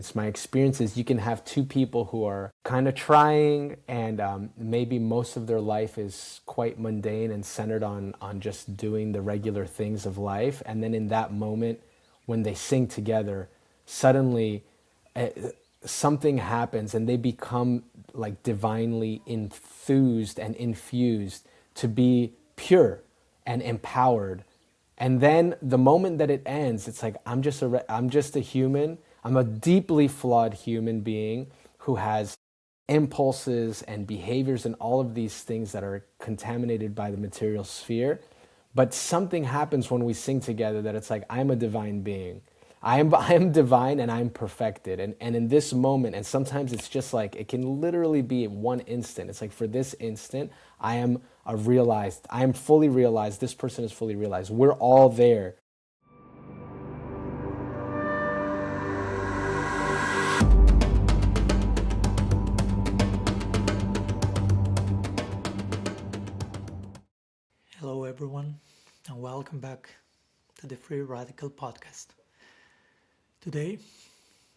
It's my experience is you can have two people who are kind of trying and maybe most of their life is quite mundane and centered on just doing the regular things of life. And then in that moment, when they sing together, suddenly something happens and they become like divinely enthused and infused to be pure and empowered. And then the moment that it ends, it's like, I'm just a human. I'm a deeply flawed human being who has impulses and behaviors and all of these things that are contaminated by the material sphere. But something happens when we sing together that it's like, I'm a divine being. I am divine and I'm perfected. And in this moment, and sometimes it's just like, it can literally be one instant. It's like, for this instant, I am fully realized, this person is fully realized. We're all there. Hello everyone, and welcome back to the Free Radical Podcast. Today,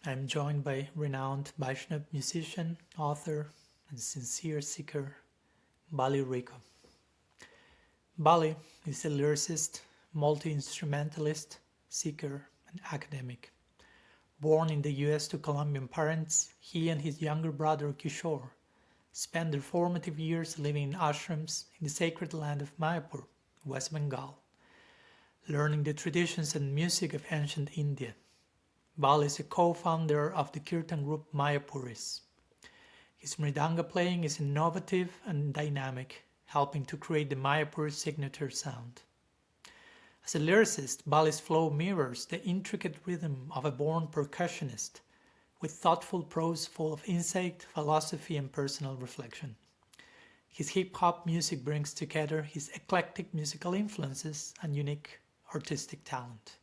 I'm joined by renowned Vaishnava musician, author, and sincere seeker, Bali Rico. Bali is a lyricist, multi-instrumentalist, seeker, and academic. Born in the US to Colombian parents, he and his younger brother Kishore spent their formative years living in ashrams in the sacred land of Mayapur, West Bengal, learning the traditions and music of ancient India. Bali is a co-founder of the Kirtan group Mayapuris. His mridanga playing is innovative and dynamic, helping to create the Mayapur signature sound. As a lyricist, Bali's flow mirrors the intricate rhythm of a born percussionist, with thoughtful prose full of insight, philosophy, and personal reflection. His hip-hop music brings together his eclectic musical influences and unique artistic talent.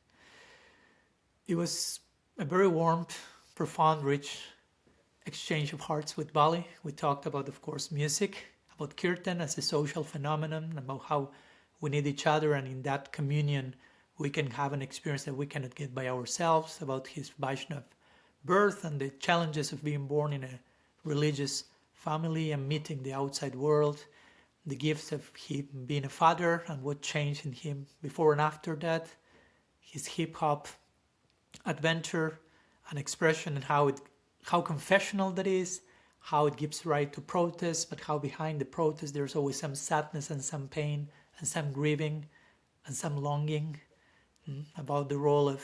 It was a very warm, profound, rich exchange of hearts with Bali. We talked about, of course, music, about Kirtan as a social phenomenon, about how we need each other, and in that communion we can have an experience that we cannot get by ourselves, about his Vaishnava birth and the challenges of being born in a religious family and meeting the outside world, the gifts of him being a father and what changed in him before and after that, his hip-hop adventure and expression, and how confessional that is, how it gives right to protest, but how behind the protest there's always some sadness and some pain and some grieving and some longing, about the role of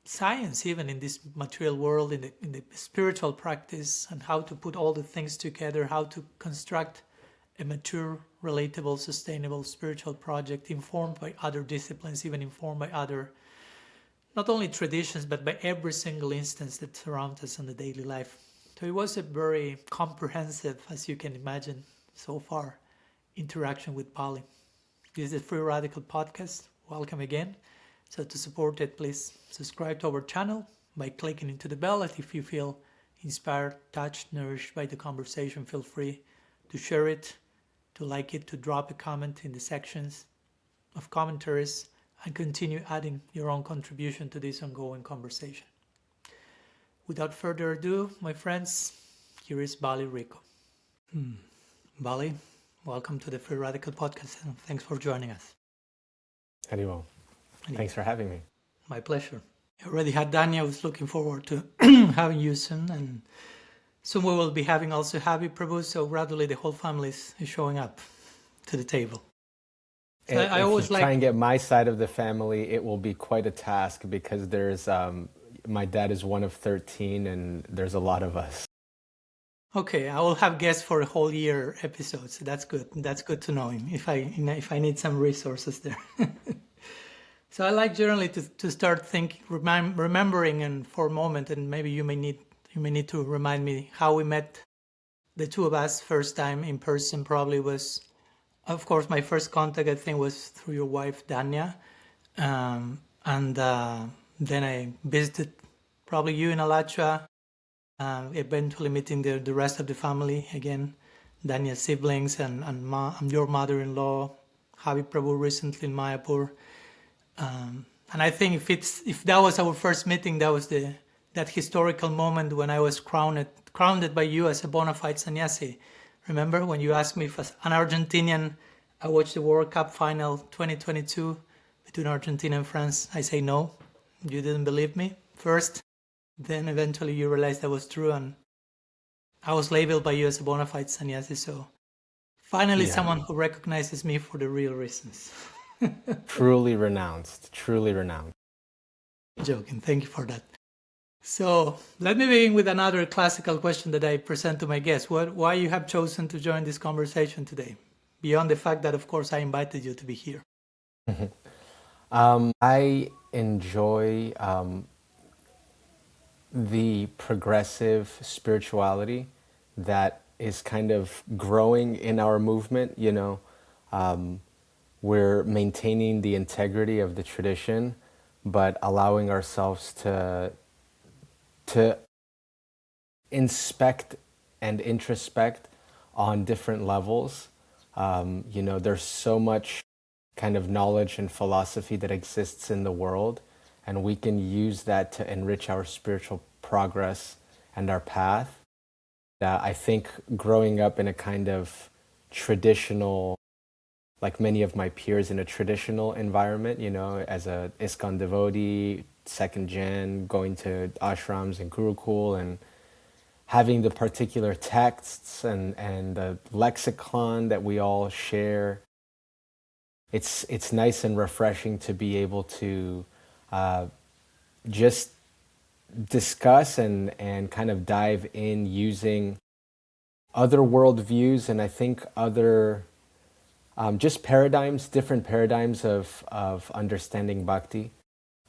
science even in this material world, in the spiritual practice, and how to put all the things together, how to construct a mature, relatable, sustainable spiritual project informed by other disciplines, even informed by other, not only traditions, but by every single instance that surrounds us in the daily life. So it was a very comprehensive, as you can imagine so far, interaction with Bali. This is a Free Radical Podcast. Welcome again. So to support it, please subscribe to our channel by clicking into the bell. And if you feel inspired, touched, nourished by the conversation, feel free to share it, to like it, to drop a comment in the sections of commentaries, and continue adding your own contribution to this ongoing conversation. Without further ado, my friends, here is Bali Rico. Bali, welcome to the Free Radical Podcast, and thanks for joining us. Haribol. Thanks for having me. My pleasure. I already had Danya. I was looking forward to having you soon, and soon we will be having also Happy Prabhu, so gradually the whole family is showing up to the table. So I always try and get my side of the family, it will be quite a task because there's my dad is one of 13 and there's a lot of us. Okay, I will have guests for a whole year episodes. That's good. That's good to know if I need some resources there. So I like generally to start thinking, remembering, and for a moment, and maybe you may need to remind me how we met, the two of us, first time in person. Probably was, of course, my first contact I think was through your wife Danya, and then I visited probably you in Alachua, eventually meeting the rest of the family again, Danya's siblings and your mother-in-law, Javi Prabhu recently in Mayapur. And I think if that was our first meeting, that was that historical moment when I was crowned by you as a bona fide sannyasi. Remember when you asked me if as an Argentinian I watched the World Cup final 2022 between Argentina and France? I say no. You didn't believe me first. Then eventually you realized that was true, and I was labeled by you as a bona fide sannyasi. So finally, someone who recognizes me for the real reasons. Truly renounced. Truly renounced. Joking. Thank you for that. So let me begin with another classical question that I present to my guests. Why you have chosen to join this conversation today? Beyond the fact that, of course, I invited you to be here. I enjoy the progressive spirituality that is kind of growing in our movement. We're maintaining the integrity of the tradition, but allowing ourselves to inspect and introspect on different levels. There's so much kind of knowledge and philosophy that exists in the world, and we can use that to enrich our spiritual progress and our path. I think growing up in a kind of traditional, like many of my peers, in a traditional environment, as a ISKCON devotee, second gen, going to ashrams and gurukul, and having the particular texts and the lexicon that we all share. It's nice and refreshing to be able to just discuss and kind of dive in using other worldviews, and I think other just different paradigms of understanding bhakti.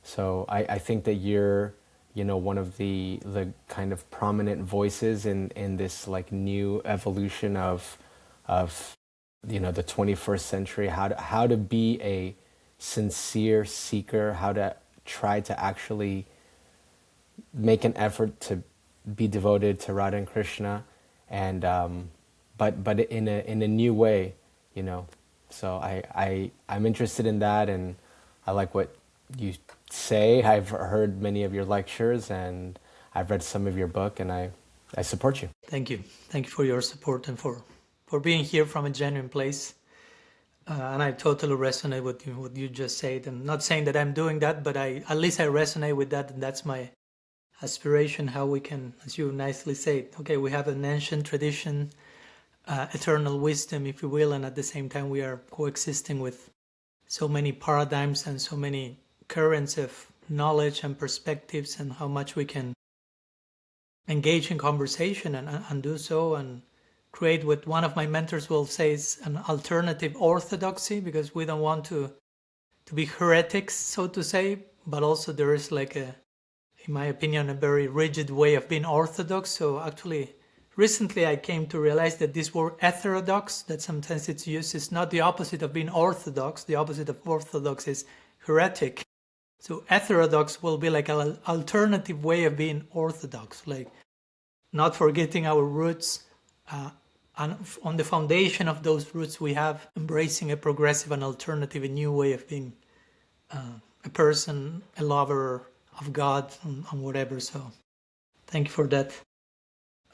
So I think that you're one of the kind of prominent voices in this like new evolution of the 21st century, how to be a sincere seeker, how to try to actually make an effort to be devoted to Radha and Krishna, and but in a new way, So I'm interested in that, and I like what you say. I've heard many of your lectures, and I've read some of your book, and I support you. Thank you for your support and for being here from a genuine place. And I totally resonate with what you just said. I'm not saying that I'm doing that, but at least I resonate with that, and that's my aspiration. How we can, as you nicely said, okay, we have an ancient tradition, eternal wisdom, if you will, and at the same time we are coexisting with so many paradigms and so many currents of knowledge and perspectives, and how much we can engage in conversation and do so, and create what one of my mentors will say is an alternative orthodoxy, because we don't want to be heretics, so to say, but also there is like in my opinion, a very rigid way of being orthodox. So actually, recently I came to realize that this word heterodox, that sometimes it's used, is not the opposite of being orthodox. The opposite of orthodox is heretic. So heterodox will be like an alternative way of being orthodox, like not forgetting our roots, and on the foundation of those roots we have embracing a progressive and alternative, a new way of being a person, a lover of God, and whatever. So thank you for that.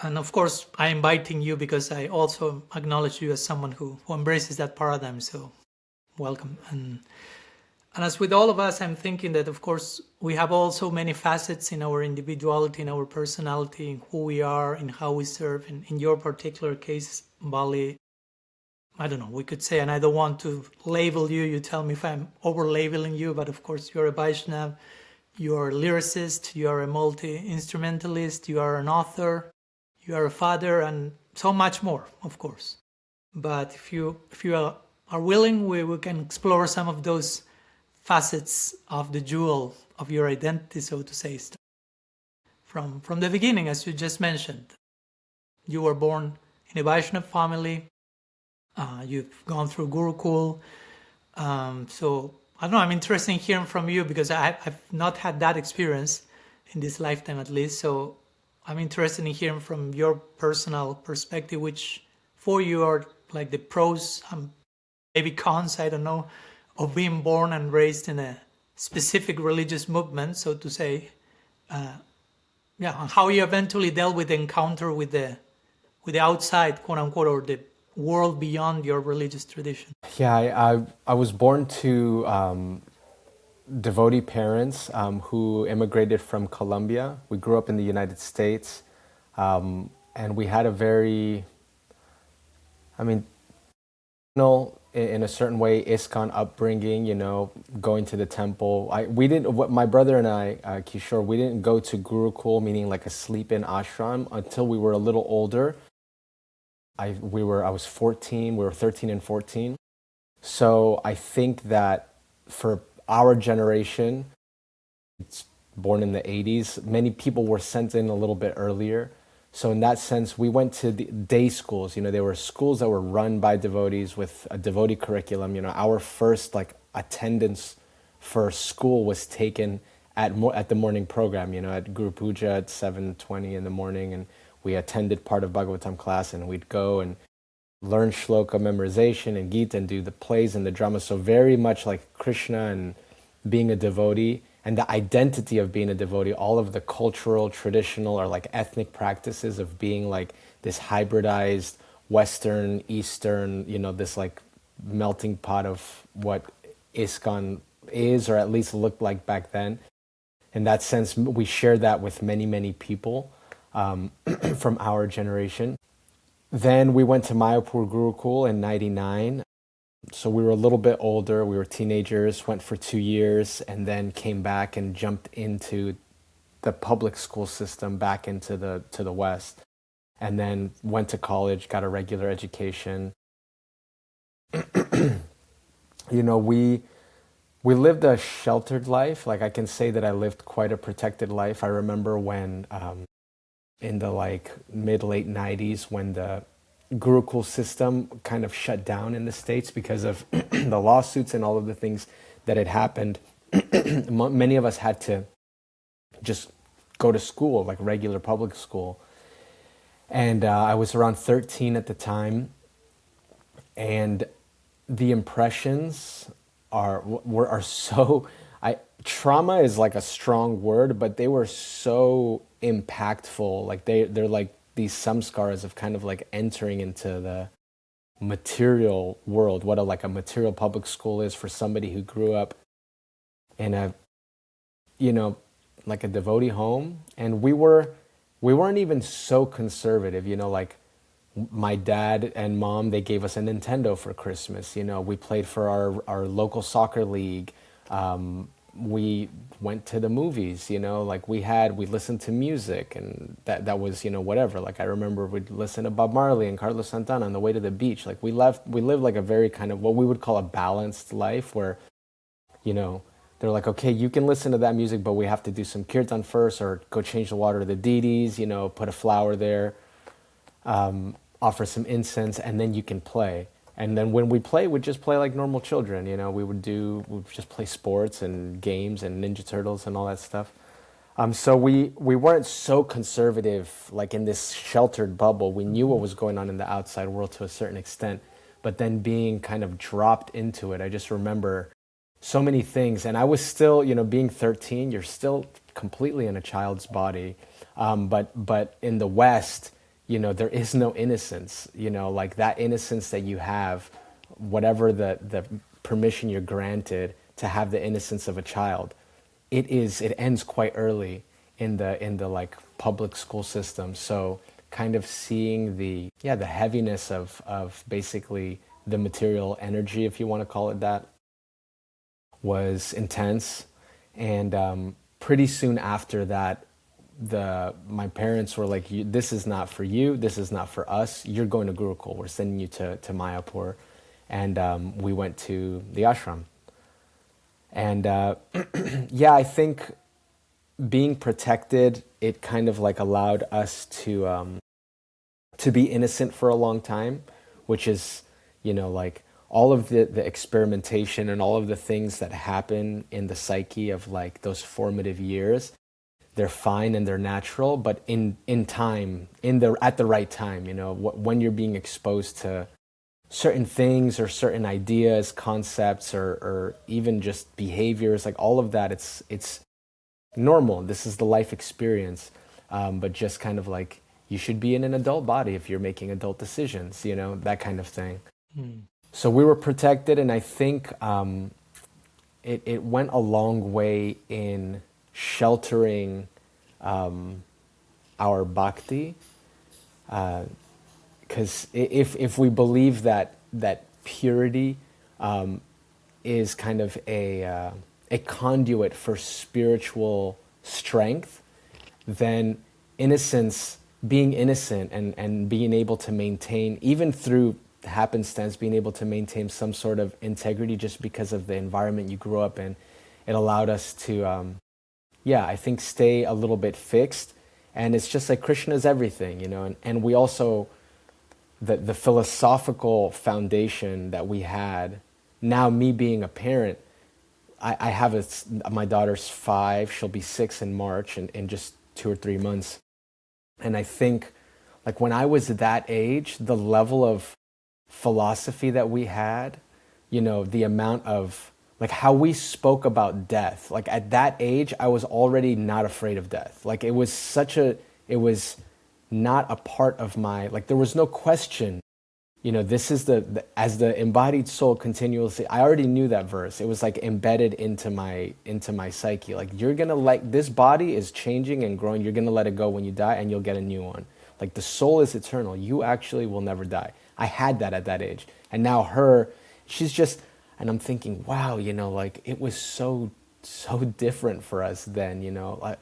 And of course, I'm inviting you because I also acknowledge you as someone who embraces that paradigm. So welcome. And as with all of us, I'm thinking that, of course, we have also many facets in our individuality, in our personality, in who we are, in how we serve. In your particular case, Bali, I don't know, we could say, and I don't want to label you, you tell me if I'm over-labeling you, but of course you're a Vaishnava, you're a lyricist, you are a multi-instrumentalist, you are an author, you are a father, and so much more, of course. But if you are willing, we can explore some of those facets of the jewel of your identity, so to say. From the beginning, as you just mentioned, you were born in a Vaishnava family, you've gone through Gurukul, so I don't know, I'm interested in hearing from you because I've not had that experience in this lifetime at least, so I'm interested in hearing from your personal perspective, which for you are like the pros, maybe cons, I don't know, of being born and raised in a specific religious movement, so to say, and how you eventually dealt with the encounter with the outside, quote unquote, or the world beyond your religious tradition. Yeah, I was born to devotee parents who immigrated from Colombia. We grew up in the United States, and we had a very, I mean, in a certain way, ISKCON upbringing, going to the temple. My brother and I, Kishore, we didn't go to Gurukul, meaning like a sleep-in ashram, until we were a little older. I was 14, we were 13 and 14. So I think that for our generation, it's born in the 80s, many people were sent in a little bit earlier. So in that sense, we went to the day schools. They were schools that were run by devotees with a devotee curriculum. Our first attendance for school was taken at the morning program. At Guru Puja at 7:20 in the morning, and we attended part of Bhagavatam class, and we'd go and learn shloka memorization and Gita and do the plays and the drama. So very much like Krishna and being a devotee and the identity of being a devotee, all of the cultural, traditional, or like ethnic practices of being like this hybridized Western, Eastern, this like melting pot of what ISKCON is, or at least looked like back then. In that sense, we share that with many, many people from our generation. Then we went to Mayapur Gurukul in 99. So we were a little bit older, we were teenagers, went for 2 years, and then came back and jumped into the public school system back into the West. And then went to college, got a regular education. We lived a sheltered life. Like I can say that I lived quite a protected life. I remember when in the mid-late 90s when the Gurukul system kind of shut down in the States because of the lawsuits and all of the things that had happened. Many of us had to just go to school, like regular public school. And I was around 13 at the time. And the impressions are so... trauma is like a strong word, but they were so impactful. Like they're like these samskaras of kind of like entering into the material world, what a material public school is for somebody who grew up in a, like a devotee home. And we weren't even so conservative, like my dad and mom, they gave us a Nintendo for Christmas. We played for our local soccer league. We went to the movies, we listened to music, and that was, whatever. Like I remember we'd listen to Bob Marley and Carlos Santana on the way to the beach. Like we lived like a very kind of what we would call a balanced life where, they're like, okay, you can listen to that music, but we have to do some Kirtan first, or go change the water to the deities, put a flower there, offer some incense, and then you can play. And then when we play, we'd just play like normal children. We'd just play sports and games and Ninja Turtles and all that stuff. So we weren't so conservative, like in this sheltered bubble. We knew what was going on in the outside world to a certain extent, but then being kind of dropped into it, I just remember so many things. And I was still, being 13, you're still completely in a child's body. But in the West, there is no innocence, like that innocence that you have, whatever the permission you're granted to have the innocence of a child, it ends quite early in the like public school system. So kind of seeing the heaviness of basically the material energy, if you want to call it that, was intense. And pretty soon after that, my parents were like, this is not for you, this is not for us, you're going to Gurukul, we're sending you to Mayapur. And we went to the ashram. And I think being protected, it kind of like allowed us to be innocent for a long time, which is, like all of the experimentation and all of the things that happen in the psyche of like those formative years. They're fine and they're natural, but in time, at the right time, when you're being exposed to certain things or certain ideas, concepts, or even just behaviors, like all of that, it's normal. This is the life experience. But just kind of like, you should be in an adult body if you're making adult decisions, that kind of thing. So we were protected, and I think it went a long way in sheltering our bhakti. Because if we believe that purity is kind of a conduit for spiritual strength, then innocence, being innocent and being able to maintain, even through happenstance, being able to maintain some sort of integrity just because of the environment you grew up in, it allowed us to, I think, stay a little bit fixed. And it's just like Krishna is everything, and we also, the philosophical foundation that we had, now me being a parent, I have my daughter's 5, she'll be 6 in March, in just 2 or 3 months. And I think, like, when I was that age, the level of philosophy that we had, the amount of, like, how we spoke about death, like at that age, I was already not afraid of death. Like, it was not a part of my, like, there was no question, this is as the embodied soul continuously, I already knew that verse. It was like embedded into my psyche. Like, you're going to, like, this body is changing and growing. You're going to let it go when you die, and you'll get a new one. Like, the soul is eternal. You actually will never die. I had that at that age. And now she's just, and I'm thinking, wow, like, it was so different for us then, like,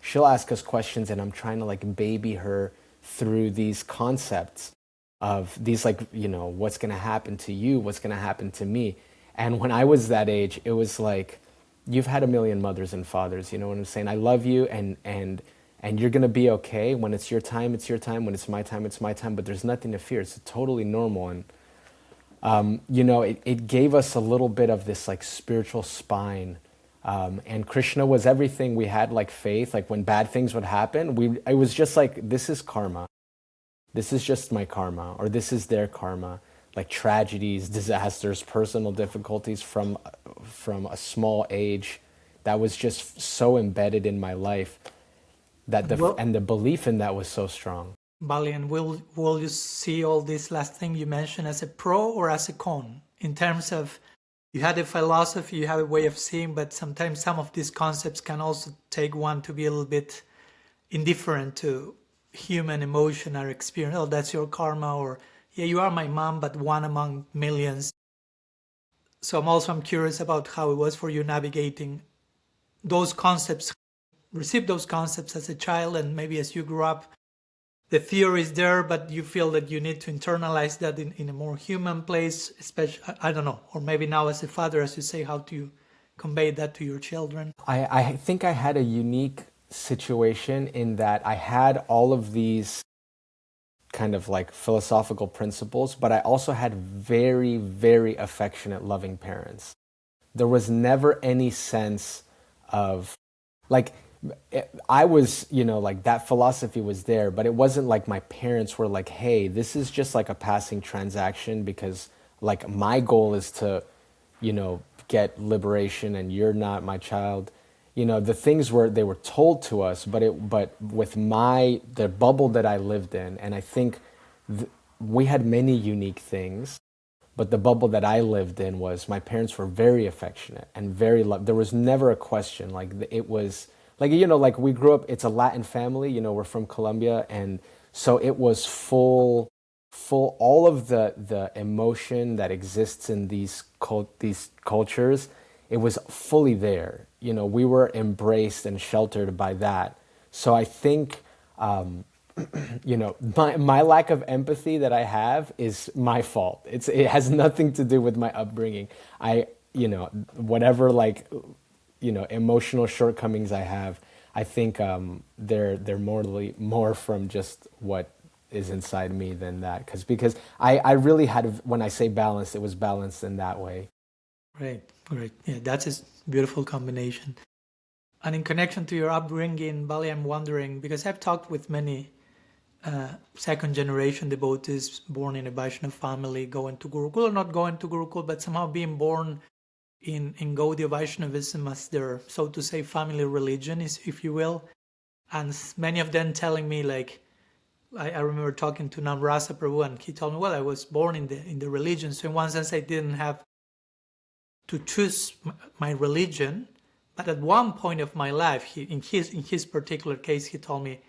she'll ask us questions, and I'm trying to, like, baby her through these concepts of these, like, what's going to happen to you, what's going to happen to me. And when I was that age, it was like, you've had a million mothers and fathers, you know what I'm saying? I love you, and you're going to be okay. When it's your time, it's your time. When it's my time, it's my time. But there's nothing to fear. It's totally normal. And, it gave us a little bit of this, like, spiritual spine. And Krishna was everything. We had, like, faith. Like, when bad things would happen, it was just like, this is karma. This is just my karma, or this is their karma. Like, tragedies, disasters, personal difficulties from a small age, that was just so embedded in my life, that and the belief in that was so strong. Bali, and will you see all this last thing you mentioned as a pro or as a con? In terms of, you had a philosophy, you have a way of seeing, but sometimes some of these concepts can also take one to be a little bit indifferent to human emotion or experience. Oh, that's your karma, or yeah, you are my mom, but one among millions. So I'm curious about how it was for you navigating those concepts, receive those concepts as a child, and maybe as you grew up, the theory is there, but you feel that you need to internalize that in a more human place, especially, I don't know, or maybe now as a father, as you say, how to convey that to your children. I think I had a unique situation in that I had all of these kind of like philosophical principles, but I also had very, very affectionate, loving parents. There was never any sense of, like, I was, like, that philosophy was there, but it wasn't like my parents were like, hey, this is just like a passing transaction because, like, my goal is to, get liberation and you're not my child. The things they were told to us, but with the bubble that I lived in, and I think we had many unique things, but the bubble that I lived in was my parents were very affectionate and very there was never a question. Like, it was like, like, we grew up, it's a Latin family, we're from Colombia, and so it was full all of the emotion that exists in these cultures. It was fully there. We were embraced and sheltered by that. So I think, my lack of empathy that I have is my fault. It has nothing to do with my upbringing. Whatever, like, emotional shortcomings I have, I think they're more from just what is inside me than that. Because I really had, when I say balanced, it was balanced in that way. Great. Yeah, that's a beautiful combination. And in connection to your upbringing, Bali, I'm wondering, because I've talked with many second generation devotees born in a Vaishnava family going to Gurukul, or not going to Gurukul, but somehow being born in Gaudiya Vaishnavism as their, so to say, family religion, if you will. And many of them telling me, like, I remember talking to Namrasa Prabhu, and he told me, well, I was born in the religion, so in one sense I didn't have to choose my religion. But at one point of my life, in his particular case, he told me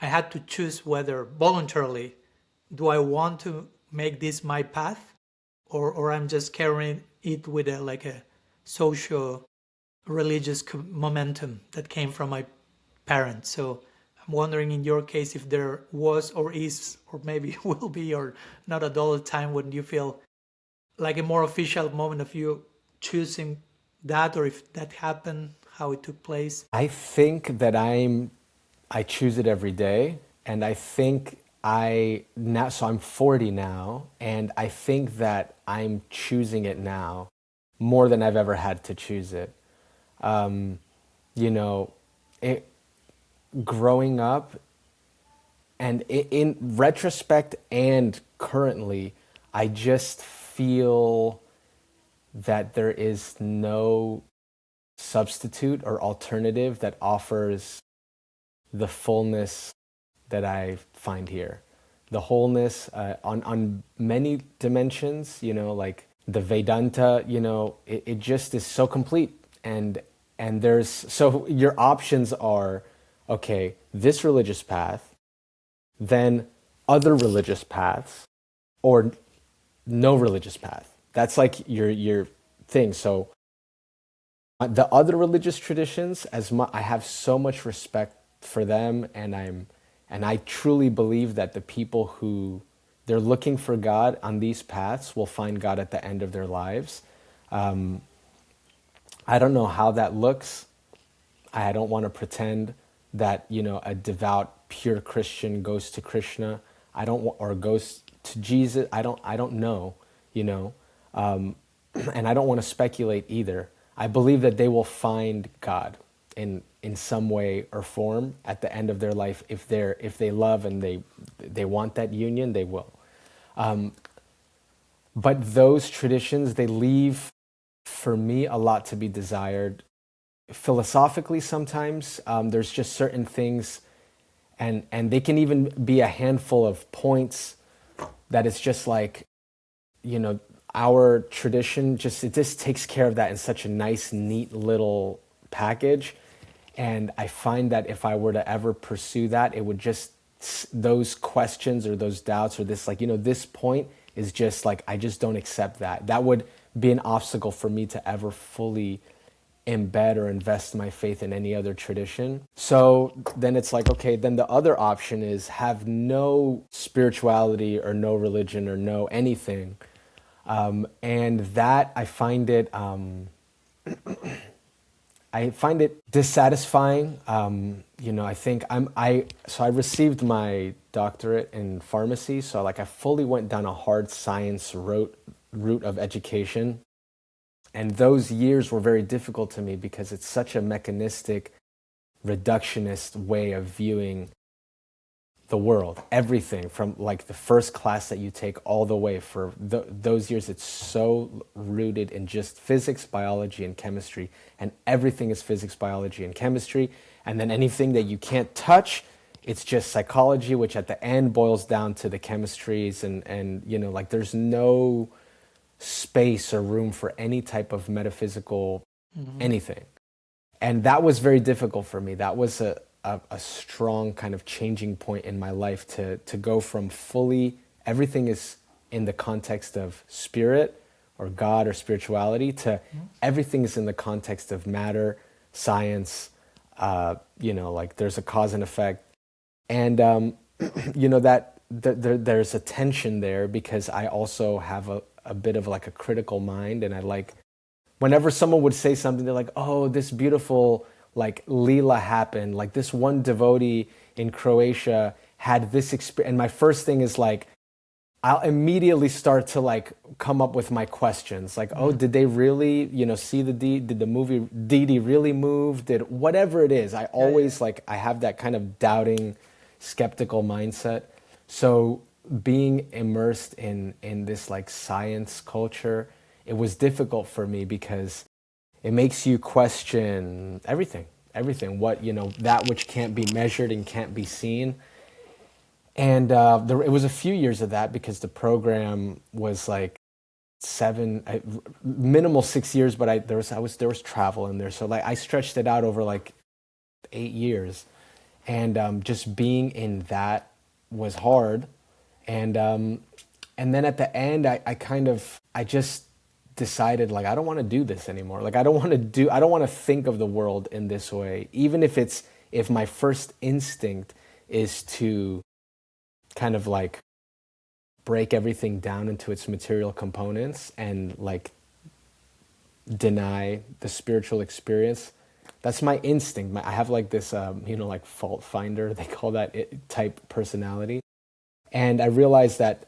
I had to choose whether voluntarily, do I want to make this my path, or I'm just carrying it with a socio-religious momentum that came from my parents. So I'm wondering, in your case, if there was or is, or maybe will be, or not at all, a time when you feel like a more official moment of you choosing that, or if that happened, how it took place. I think that I choose it every day, and I think so I'm 40 now, and I think that I'm choosing it now more than I've ever had to choose it. Growing up, and in retrospect and currently, I just feel that there is no substitute or alternative that offers the fullness that I find here. The wholeness on many dimensions, like the Vedanta, it just is so complete. And so your options are, okay, this religious path, then other religious paths, or no religious path. That's like your thing. So the other religious traditions, I have so much respect for them, and I truly believe that the people who they're looking for God on these paths will find God at the end of their lives. I don't know how that looks. I don't want to pretend that a devout, pure Christian goes to Krishna. Or goes to Jesus. I don't know. And I don't want to speculate either. I believe that they will find God in some way or form at the end of their life. If they love and they want that union, they will. But those traditions, they leave, for me, a lot to be desired. Philosophically, sometimes there's just certain things, and they can even be a handful of points that it's just like, our tradition it just takes care of that in such a nice, neat little package. And I find that if I were to ever pursue that, it would just, those questions or those doubts or this, this point is just like, I just don't accept that. That would be an obstacle for me to ever fully embed or invest my faith in any other tradition. So then it's like, okay, then the other option is have no spirituality or no religion or no anything. And that I find it dissatisfying. I think so I received my doctorate in pharmacy. So I fully went down a hard science route of education. And those years were very difficult to me because it's such a mechanistic, reductionist way of viewing the world. Everything from the first class that you take all the way for those years, it's so rooted in just physics, biology, and chemistry. And everything is physics, biology, and chemistry. And then anything that you can't touch, it's just psychology, which at the end boils down to the chemistries. And there's no space or room for any type of metaphysical anything. And that was very difficult for me. That was a strong kind of changing point in my life to go from fully everything is in the context of spirit or God or spirituality to everything is in the context of matter, science, there's a cause and effect. And, that there's a tension there because I also have a bit of a critical mind, and whenever someone would say something, they're like, oh, this beautiful Leela happened, this one devotee in Croatia had this experience, and my first thing is I'll immediately start to come up with my questions, oh, did they really see did the movie Didi really move, whatever it is, I always I have that kind of doubting, skeptical mindset. So being immersed in this like science culture, it was difficult for me because it makes you question everything, what, that which can't be measured and can't be seen. And it was a few years of that because the program was like minimal 6 years, but there was travel in there. So like I stretched it out over like 8 years. And just being in that was hard. And then at the end, I just decided like I don't want to do this anymore. Like I don't want to think of the world in this way, even if my first instinct is to kind of like break everything down into its material components and like deny the spiritual experience. That's my instinct. I have like this, like fault finder, they call that type personality. And I realized that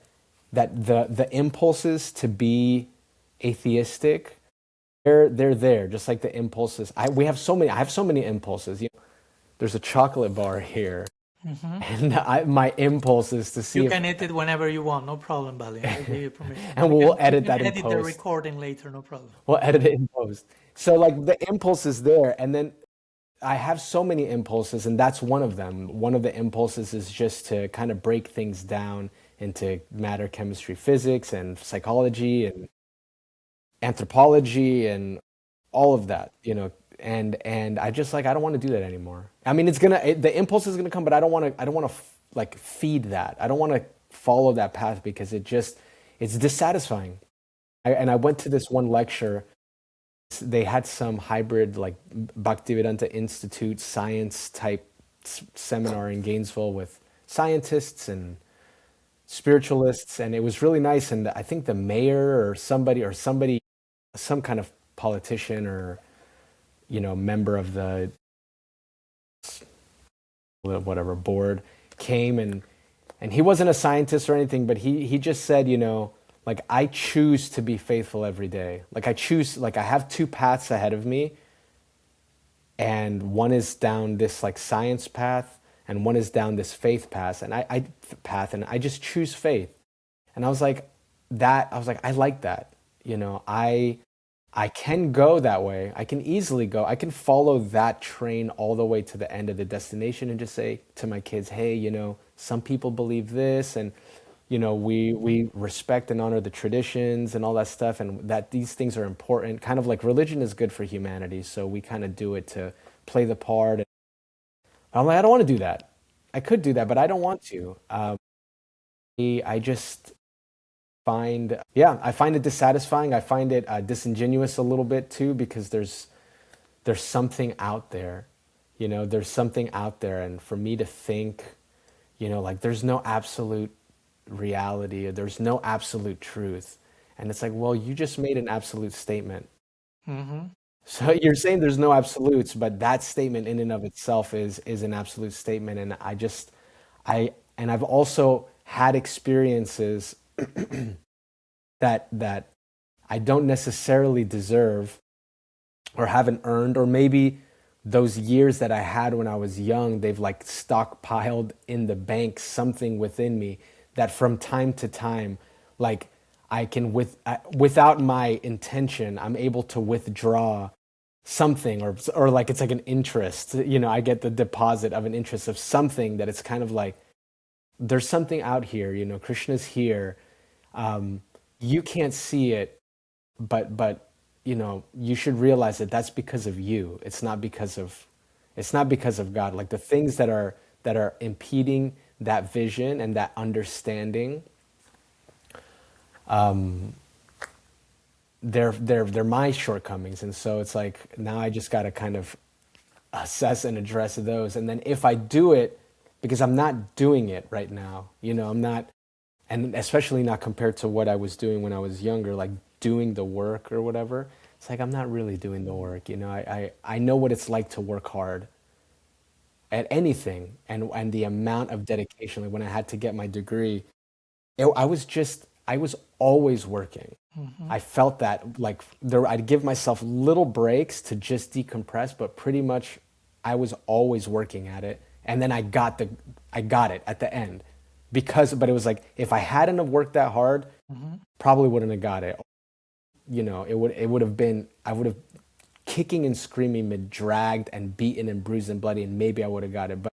the impulses to be atheistic, they're there, just like the impulses. I have so many impulses. There's a chocolate bar here. And my impulse is to see You can eat it whenever you want, no problem, Bali. I'll give you permission. and we'll edit that in Edit the post. recording later, no problem. We'll edit it in post. So like the impulse is there, and then I have so many impulses, and that's one of them. One of the impulses is just to kind of break things down into matter, chemistry, physics, and psychology, and anthropology, and all of that, and I just like, I don't want to do that anymore. I mean, the impulse is gonna come, but I don't want to like feed that. I don't want to follow that path because it's dissatisfying. And I went to this one lecture. They had some hybrid like Bhaktivedanta Institute science type seminar in Gainesville with scientists and spiritualists, and it was really nice. And I think the mayor or somebody, some kind of politician or member of the whatever board came, and he wasn't a scientist or anything, but he just said, like, I choose to be faithful every day. Like I have two paths ahead of me, and one is down this like science path, and one is down this faith path, and I just choose faith. And I was like, I like that. I can go that way. I can easily go. I can follow that train all the way to the end of the destination and just say to my kids, hey, some people believe this, and we respect and honor the traditions and all that stuff, and that these things are important. Kind of like religion is good for humanity, so we kind of do it to play the part. I'm like, I don't want to do that. I could do that, but I don't want to. I just I find it dissatisfying. I find it disingenuous a little bit too, because there's something out there, there's something out there. And for me to think, like there's no absolute reality, or there's no absolute truth. And it's like, well, you just made an absolute statement. So you're saying there's no absolutes, but that statement in and of itself is an absolute statement. And I've also had experiences that I don't necessarily deserve or haven't earned, or maybe those years that I had when I was young, they've like stockpiled in the bank something within me that from time to time, like I can without my intention, I'm able to withdraw something, or like it's like an interest, I get the deposit of an interest of something that it's kind of like, there's something out here, Krishna's here. You can't see it, but you should realize that that's because of you. It's not because of God. Like the things that are impeding that vision and that understanding, they're my shortcomings. And so it's like, now I just got to kind of assess and address those. And then if I do it, because I'm not doing it right now, I'm not, and especially not compared to what I was doing when I was younger, like doing the work or whatever. It's like, I'm not really doing the work. I know what it's like to work hard at anything, and the amount of dedication. Like when I had to get my degree, I was always working. I felt that like I'd give myself little breaks to just decompress, but pretty much I was always working at it. And then I got it at the end. but it was like, if I hadn't have worked that hard, probably wouldn't have got it. It would have been, I would have kicking and screaming, been dragged and beaten and bruised and bloody, and maybe I would have got it. But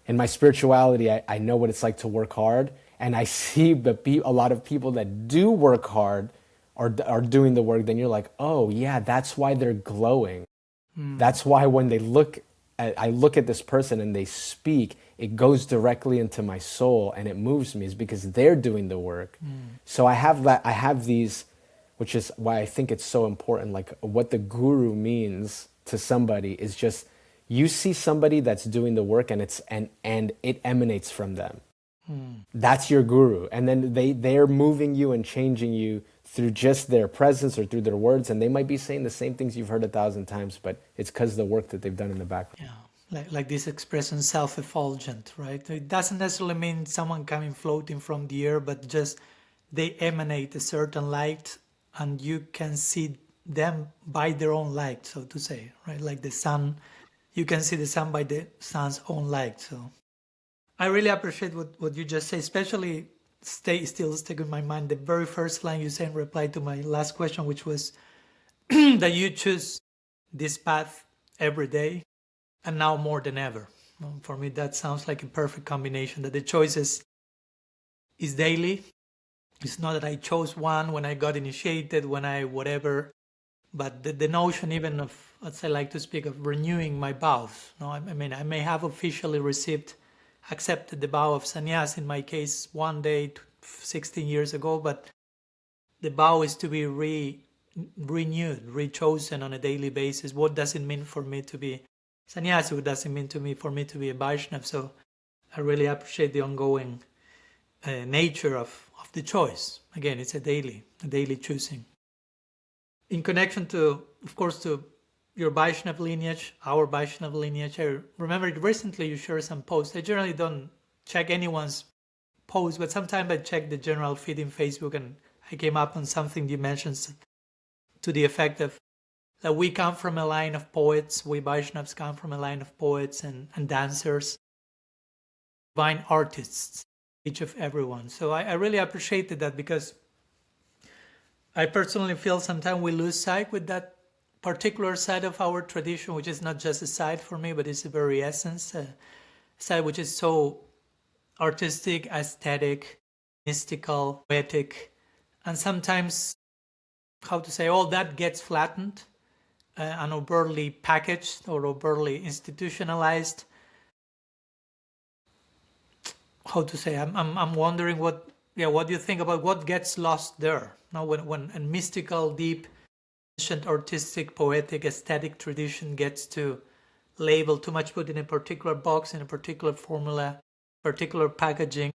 in my spirituality, I know what it's like to work hard, and I see a lot of people that do work hard are doing the work. Then you're like, oh yeah, that's why they're glowing. That's why when I look at this person and they speak, it goes directly into my soul and it moves me, is because they're doing the work. So I have these, which is why I think it's so important. Like, what the guru means to somebody is just, you see somebody that's doing the work and it emanates from them. That's your guru. And then they're moving you and changing you through just their presence or through their words. And they might be saying the same things you've heard 1,000 times, but it's because of the work that they've done in the background. Yeah, like this expression, self-effulgent, right? It doesn't necessarily mean someone coming floating from the air, but just they emanate a certain light, and you can see them by their own light, so to say, right? Like the sun, you can see the sun by the sun's own light. So I really appreciate what you just said, especially still stick in my mind the very first line you said in reply to my last question, which was that you choose this path every day and now more than ever. For me, that sounds like a perfect combination, that the choice is daily. It's not that I chose one when I got initiated, when I whatever, but the notion even of, as I like to speak, of renewing my vows. No, I mean, I may have officially accepted the vow of sannyas, in my case, one day 16 years ago, but the vow is to be renewed, rechosen on a daily basis. What does it mean for me to be sannyasi? What does it mean for me to be a Vaishnava? So I really appreciate the ongoing nature of the choice. Again, it's a daily choosing. In connection to, of course, to your Vaishnava lineage, our Vaishnava lineage, I remember recently you shared some posts. I generally don't check anyone's post, but sometimes I check the general feed in Facebook, and I came up on something you mentioned to the effect of that we come from a line of poets, we Vaishnavas come from a line of poets and dancers, divine artists, each of everyone. So I really appreciated that, because I personally feel sometimes we lose sight with that particular side of our tradition, which is not just a side for me, but it's the very essence, a side which is so artistic, aesthetic, mystical, poetic, and sometimes, how to say, all that gets flattened and overtly packaged or overtly institutionalized. How to say? I'm wondering what do you think about what gets lost there? Now, when a mystical, deep, ancient, artistic, poetic, aesthetic tradition gets to label too much, put in a particular box, in a particular formula, particular packaging,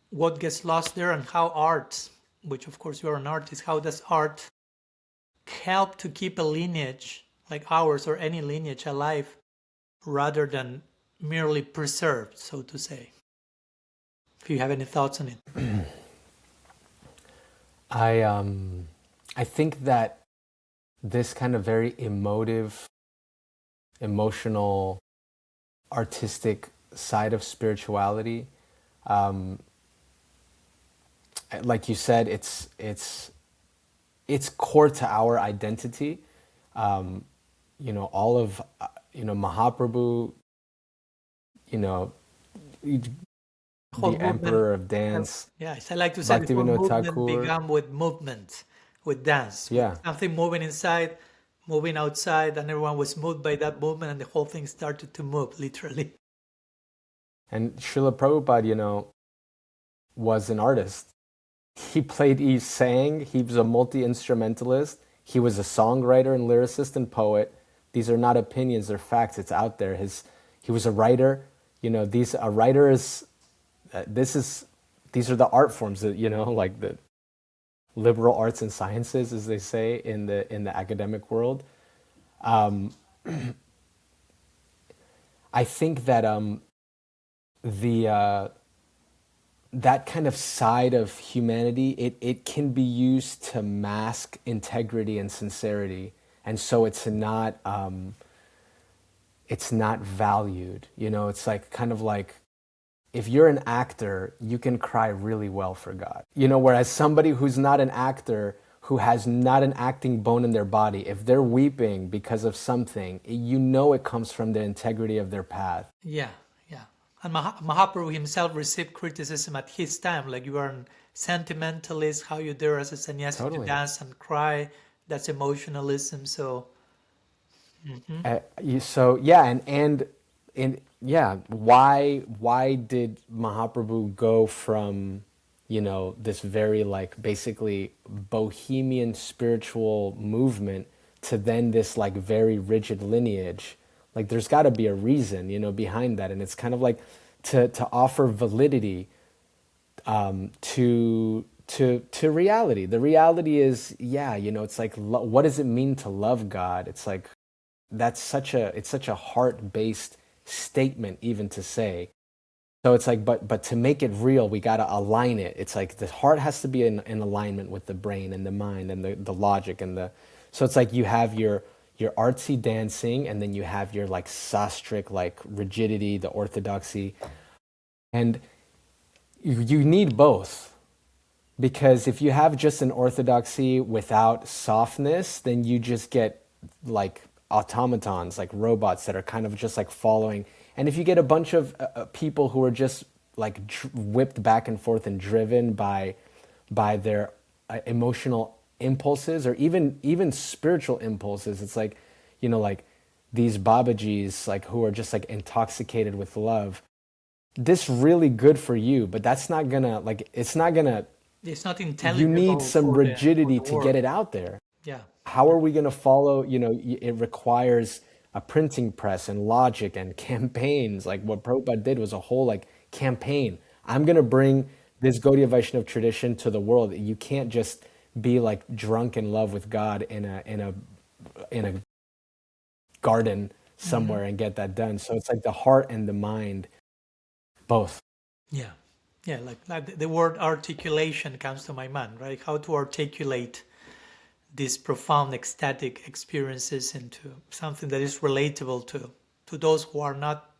what gets lost there, and how art, which of course you're an artist, how does art help to keep a lineage like ours or any lineage alive rather than merely preserved, so to say? If you have any thoughts on it. I think that this kind of very emotional, artistic side of spirituality, like you said, it's core to our identity. All of Mahaprabhu, the emperor of dance. Yes, I like to say the movement began with movement, with dance. Yeah. Something moving inside, moving outside, and everyone was moved by that movement, and the whole thing started to move, literally. And Srila Prabhupada, was an artist. He sang, he was a multi-instrumentalist, he was a songwriter and lyricist and poet. These are not opinions, they're facts, it's out there. He was a writer. These are the art forms that, like the liberal arts and sciences, as they say in the academic world. I think that that kind of side of humanity, it can be used to mask integrity and sincerity, and so it's not valued. It's like kind of like if you're an actor, you can cry really well for God. You know, whereas somebody who's not an actor, who has not an acting bone in their body, if they're weeping because of something, you know it comes from the integrity of their path. Yeah, yeah. And Mahaprabhu himself received criticism at his time, like you are a sentimentalist, how you dare as a sannyasi to Totally. dance and cry, that's emotionalism. So, So yeah, and yeah, why did Mahaprabhu go from, you know, this very like basically bohemian spiritual movement to then this like very rigid lineage? Like there's got to be a reason, you know, behind that, and it's kind of like to offer validity to reality. The reality is, yeah, you know, it's like what does it mean to love God? It's like it's such a heart-based statement even to say. So it's like, but to make it real, we got to align it. It's like the heart has to be in alignment with the brain and the mind and the logic and the. So it's like you have your artsy dancing, and then you have your like sastric like rigidity, the orthodoxy, and you need both. Because if you have just an orthodoxy without softness, then you just get like automatons, like robots that are kind of just like following. And if you get a bunch of people who are just like whipped back and forth and driven by their emotional impulses, or even spiritual impulses, it's like, you know, like these Babajis, like who are just like intoxicated with love. This really good for you, but that's not gonna like it's not intelligible. You need some rigidity to get it out there. Yeah. How are we going to follow? You know, it requires a printing press and logic and campaigns. Like what Prabhupada did was a whole like campaign. I'm going to bring this Gaudiya Vaishnava tradition to the world. You can't just be like drunk in love with God in a garden somewhere and get that done. So it's like the heart and the mind, both. Yeah. Yeah, like the word articulation comes to my mind, right? How to articulate these profound ecstatic experiences into something that is relatable to those who are not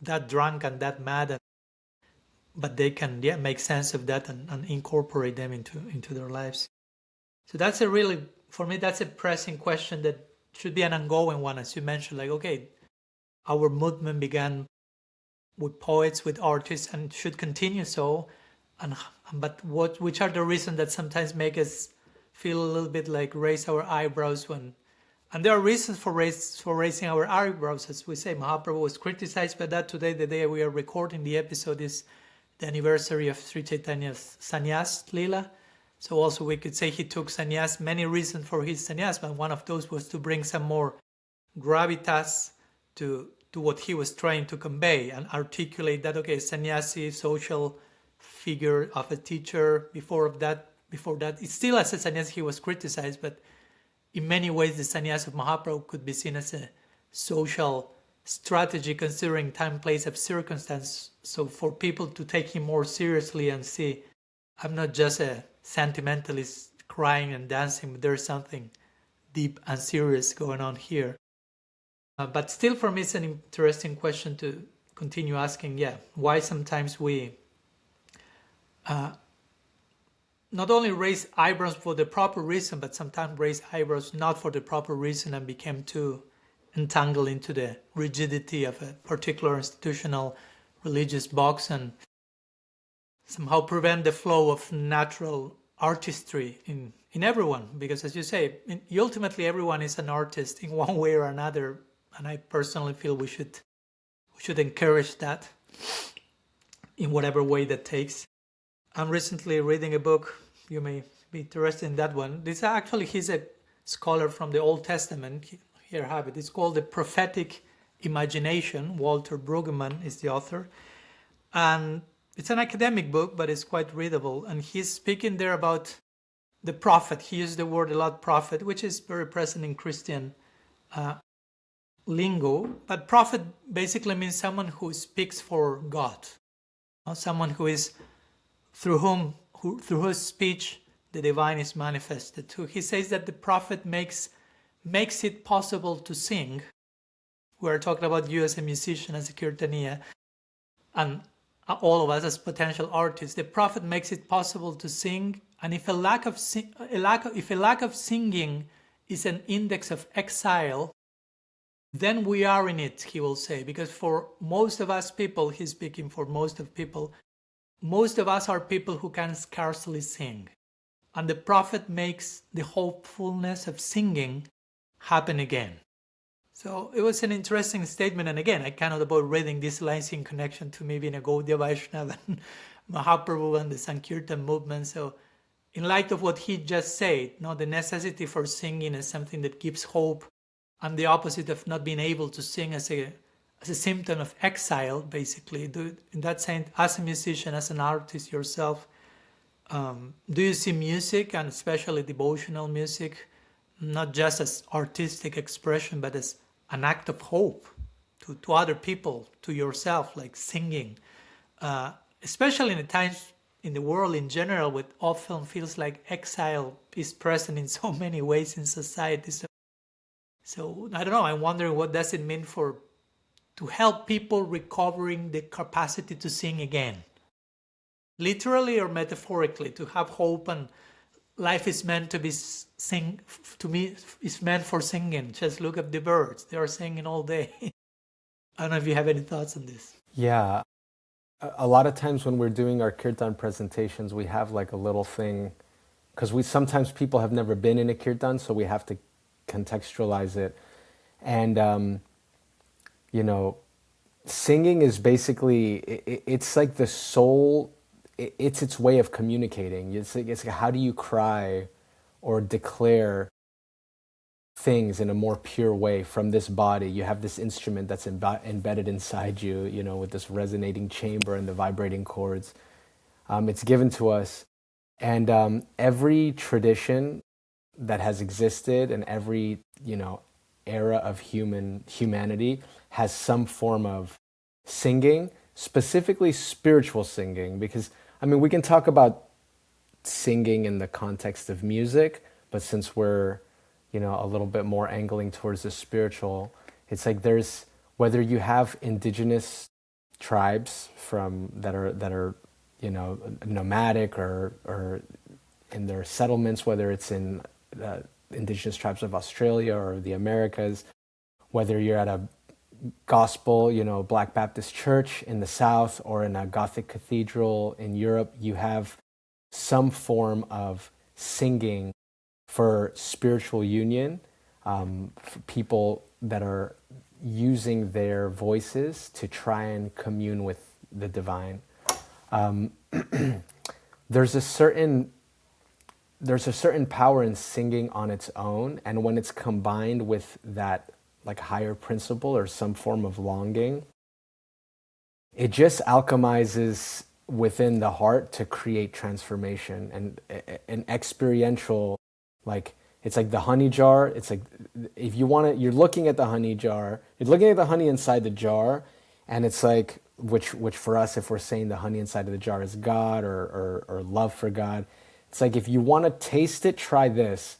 that drunk and that mad, but they can make sense of that and incorporate them into their lives. So that's for me, that's a pressing question that should be an ongoing one, as you mentioned. Like, okay, our movement began with poets, with artists, and should continue so. But which are the reasons that sometimes make us feel a little bit like raise our eyebrows when, and there are reasons for raising our eyebrows, as we say. Mahaprabhu was criticized by that. Today, the day we are recording the episode, is the anniversary of Sri Chaitanya's sannyas lila. So also we could say he took sannyas, many reasons for his sannyas, but one of those was to bring some more gravitas to what he was trying to convey and articulate that, okay, sannyasi, social figure of a teacher. Before that, it's still as a sannyasi he was criticized, but in many ways the sannyas of Mahaprabhu could be seen as a social strategy considering time, place, and circumstance. So for people to take him more seriously and see, I'm not just a sentimentalist crying and dancing, but there's something deep and serious going on here. But still, for me, it's an interesting question to continue asking. Yeah, why sometimes we not only raise eyebrows for the proper reason, but sometimes raise eyebrows not for the proper reason and become too entangled into the rigidity of a particular institutional religious box and somehow prevent the flow of natural artistry in everyone. Because as you say, ultimately everyone is an artist in one way or another. And I personally feel we should encourage that in whatever way that takes. I'm recently reading a book. You may be interested in that one. This actually, he's a scholar from the Old Testament. Here I have it. It's called The Prophetic Imagination. Walter Brueggemann is the author. And it's an academic book, but it's quite readable. And he's speaking there about the prophet. He used the word a lot, prophet, which is very present in Christian lingo, but prophet basically means someone who speaks for God, someone who is through whose speech the divine is manifested. He says that the prophet makes it possible to sing. We're talking about you as a musician, as a kirtaniya, and all of us as potential artists. The Prophet makes it possible to sing, and if a lack of singing is an index of exile, then we are in it, he will say, because for most of us people, he's speaking for most of people, most of us are people who can scarcely sing. And the Prophet makes the hopefulness of singing happen again. So it was an interesting statement, and again, I cannot avoid reading these lines in connection to me being a Gaudiya Vaishnava and Mahaprabhu and the Sankirtan movement. So in light of what he just said, the necessity for singing is something that gives hope, and the opposite of not being able to sing as a symptom of exile, basically. In that sense, as a musician, as an artist yourself, do you see music, and especially devotional music, not just as artistic expression, but as an act of hope to other people, to yourself, like singing, especially in the times in the world in general, which often feels like exile is present in so many ways in society. So I don't know, I'm wondering what does it mean to help people recovering the capacity to sing again? Literally or metaphorically, to have hope, and life is meant to be to me, it's meant for singing. Just look at the birds. They are singing all day. I don't know if you have any thoughts on this. Yeah. A lot of times when we're doing our kirtan presentations, we have like a little thing, because sometimes people have never been in a kirtan, so we have to contextualize it. And, singing is basically, it's like the soul, it's its way of communicating. It's like how do you cry or declare things in a more pure way from this body? You have this instrument that's embedded inside you, with this resonating chamber and the vibrating chords. It's given to us. And every tradition that has existed and every, era of humanity has some form of singing, specifically spiritual singing, because, we can talk about singing in the context of music, but since we're, a little bit more angling towards the spiritual, it's like there's, whether you have indigenous tribes that are nomadic or in their settlements, whether it's in indigenous tribes of Australia or the Americas, whether you're at a gospel, Black Baptist church in the South or in a Gothic cathedral in Europe, you have some form of singing for spiritual union, for people that are using their voices to try and commune with the divine. There's a certain power in singing on its own, and when it's combined with that like higher principle or some form of longing, it just alchemizes within the heart to create transformation and an experiential, like it's like the honey jar. It's like if you want to, you're looking at the honey jar, you're looking at the honey inside the jar, and it's like which for us, if we're saying the honey inside of the jar is God or love for God, it's like if you want to taste it, try this.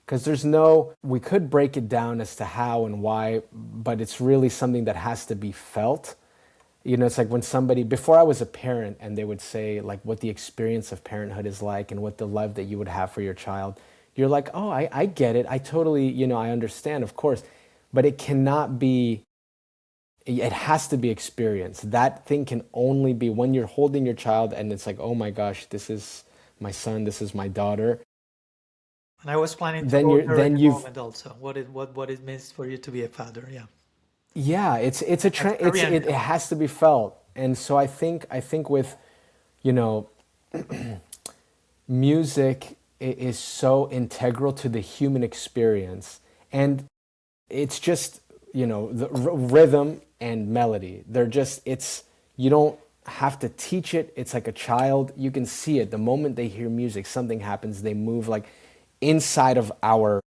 Because we could break it down as to how and why, but it's really something that has to be felt. It's like when before I was a parent, and they would say like what the experience of parenthood is like and what the love that you would have for your child. You're like, oh, I get it. I totally, I understand, of course. But it cannot be, it has to be experienced. That thing can only be when you're holding your child and it's like, oh my gosh, this is my son, this is my daughter. And I was planning to go there in a moment also. What it means for you to be a father, yeah. Yeah, it has to be felt, and so I think with, music is so integral to the human experience, and it's just the rhythm and melody. You don't have to teach it. It's like a child. You can see it the moment they hear music. Something happens. They move like inside of our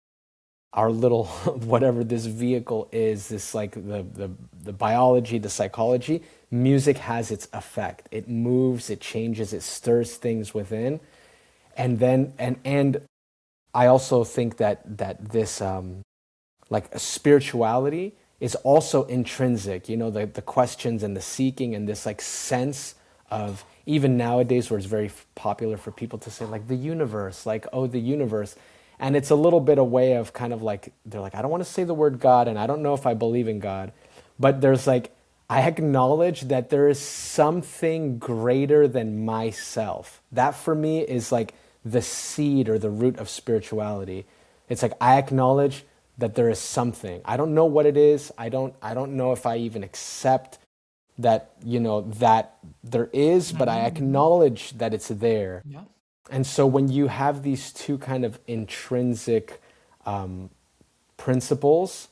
little whatever this vehicle is, this like the biology, the psychology. Music has its effect. It moves, it changes, it stirs things within. And then and I also think that this like a spirituality is also intrinsic, the questions and the seeking and this like sense of, even nowadays where it's very popular for people to say like the universe, like, oh, the universe. And it's a little bit a way of kind of like, they're like, I don't want to say the word God, and I don't know if I believe in God. But there's like, I acknowledge that there is something greater than myself. That for me is like the seed or the root of spirituality. It's like, I acknowledge that there is something. I don't know what it is. I don't know if I even accept that, that there is, but I acknowledge that it's there. Yeah. And so when you have these two kind of intrinsic principles,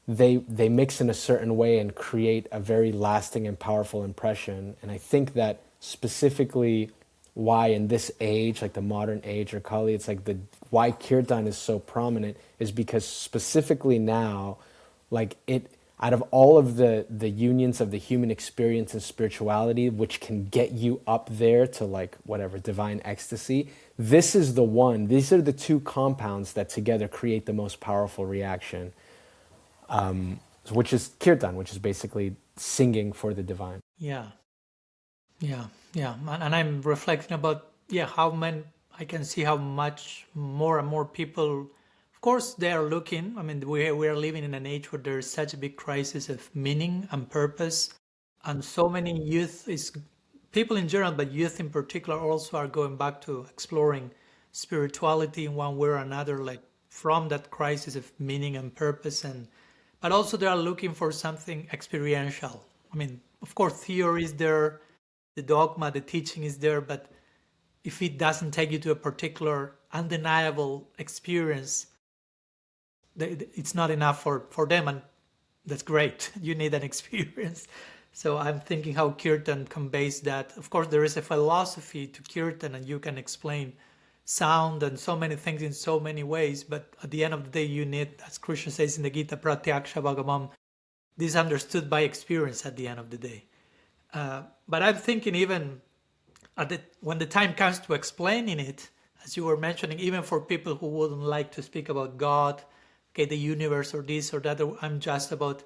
they mix in a certain way and create a very lasting and powerful impression. And I think that specifically why in this age, like the modern age, or Kali, it's like why Kirtan is so prominent is because specifically now, like out of all of the unions of the human experience and spirituality, which can get you up there to like whatever, divine ecstasy, this is the one, these are the two compounds that together create the most powerful reaction, which is Kirtan, which is basically singing for the divine. Yeah. And I'm reflecting about, I can see how much more and more people, of course, they are looking. I mean, we are living in an age where there is such a big crisis of meaning and purpose. And so many people in general, but youth in particular, also are going back to exploring spirituality in one way or another, like from that crisis of meaning and purpose. But also they are looking for something experiential. I mean, of course, theory is there, the dogma, the teaching is there, but if it doesn't take you to a particular undeniable experience, it's not enough for them, and that's great. You need an experience. So I'm thinking how Kirtan conveys that. Of course, there is a philosophy to Kirtan, and you can explain sound and so many things in so many ways, but at the end of the day, you need, as Krishna says in the Gita, pratyaksha bhagavam, this is understood by experience at the end of the day. But I'm thinking even when the time comes to explaining it, as you were mentioning, even for people who wouldn't like to speak about God, okay, the universe or this or that, I'm just about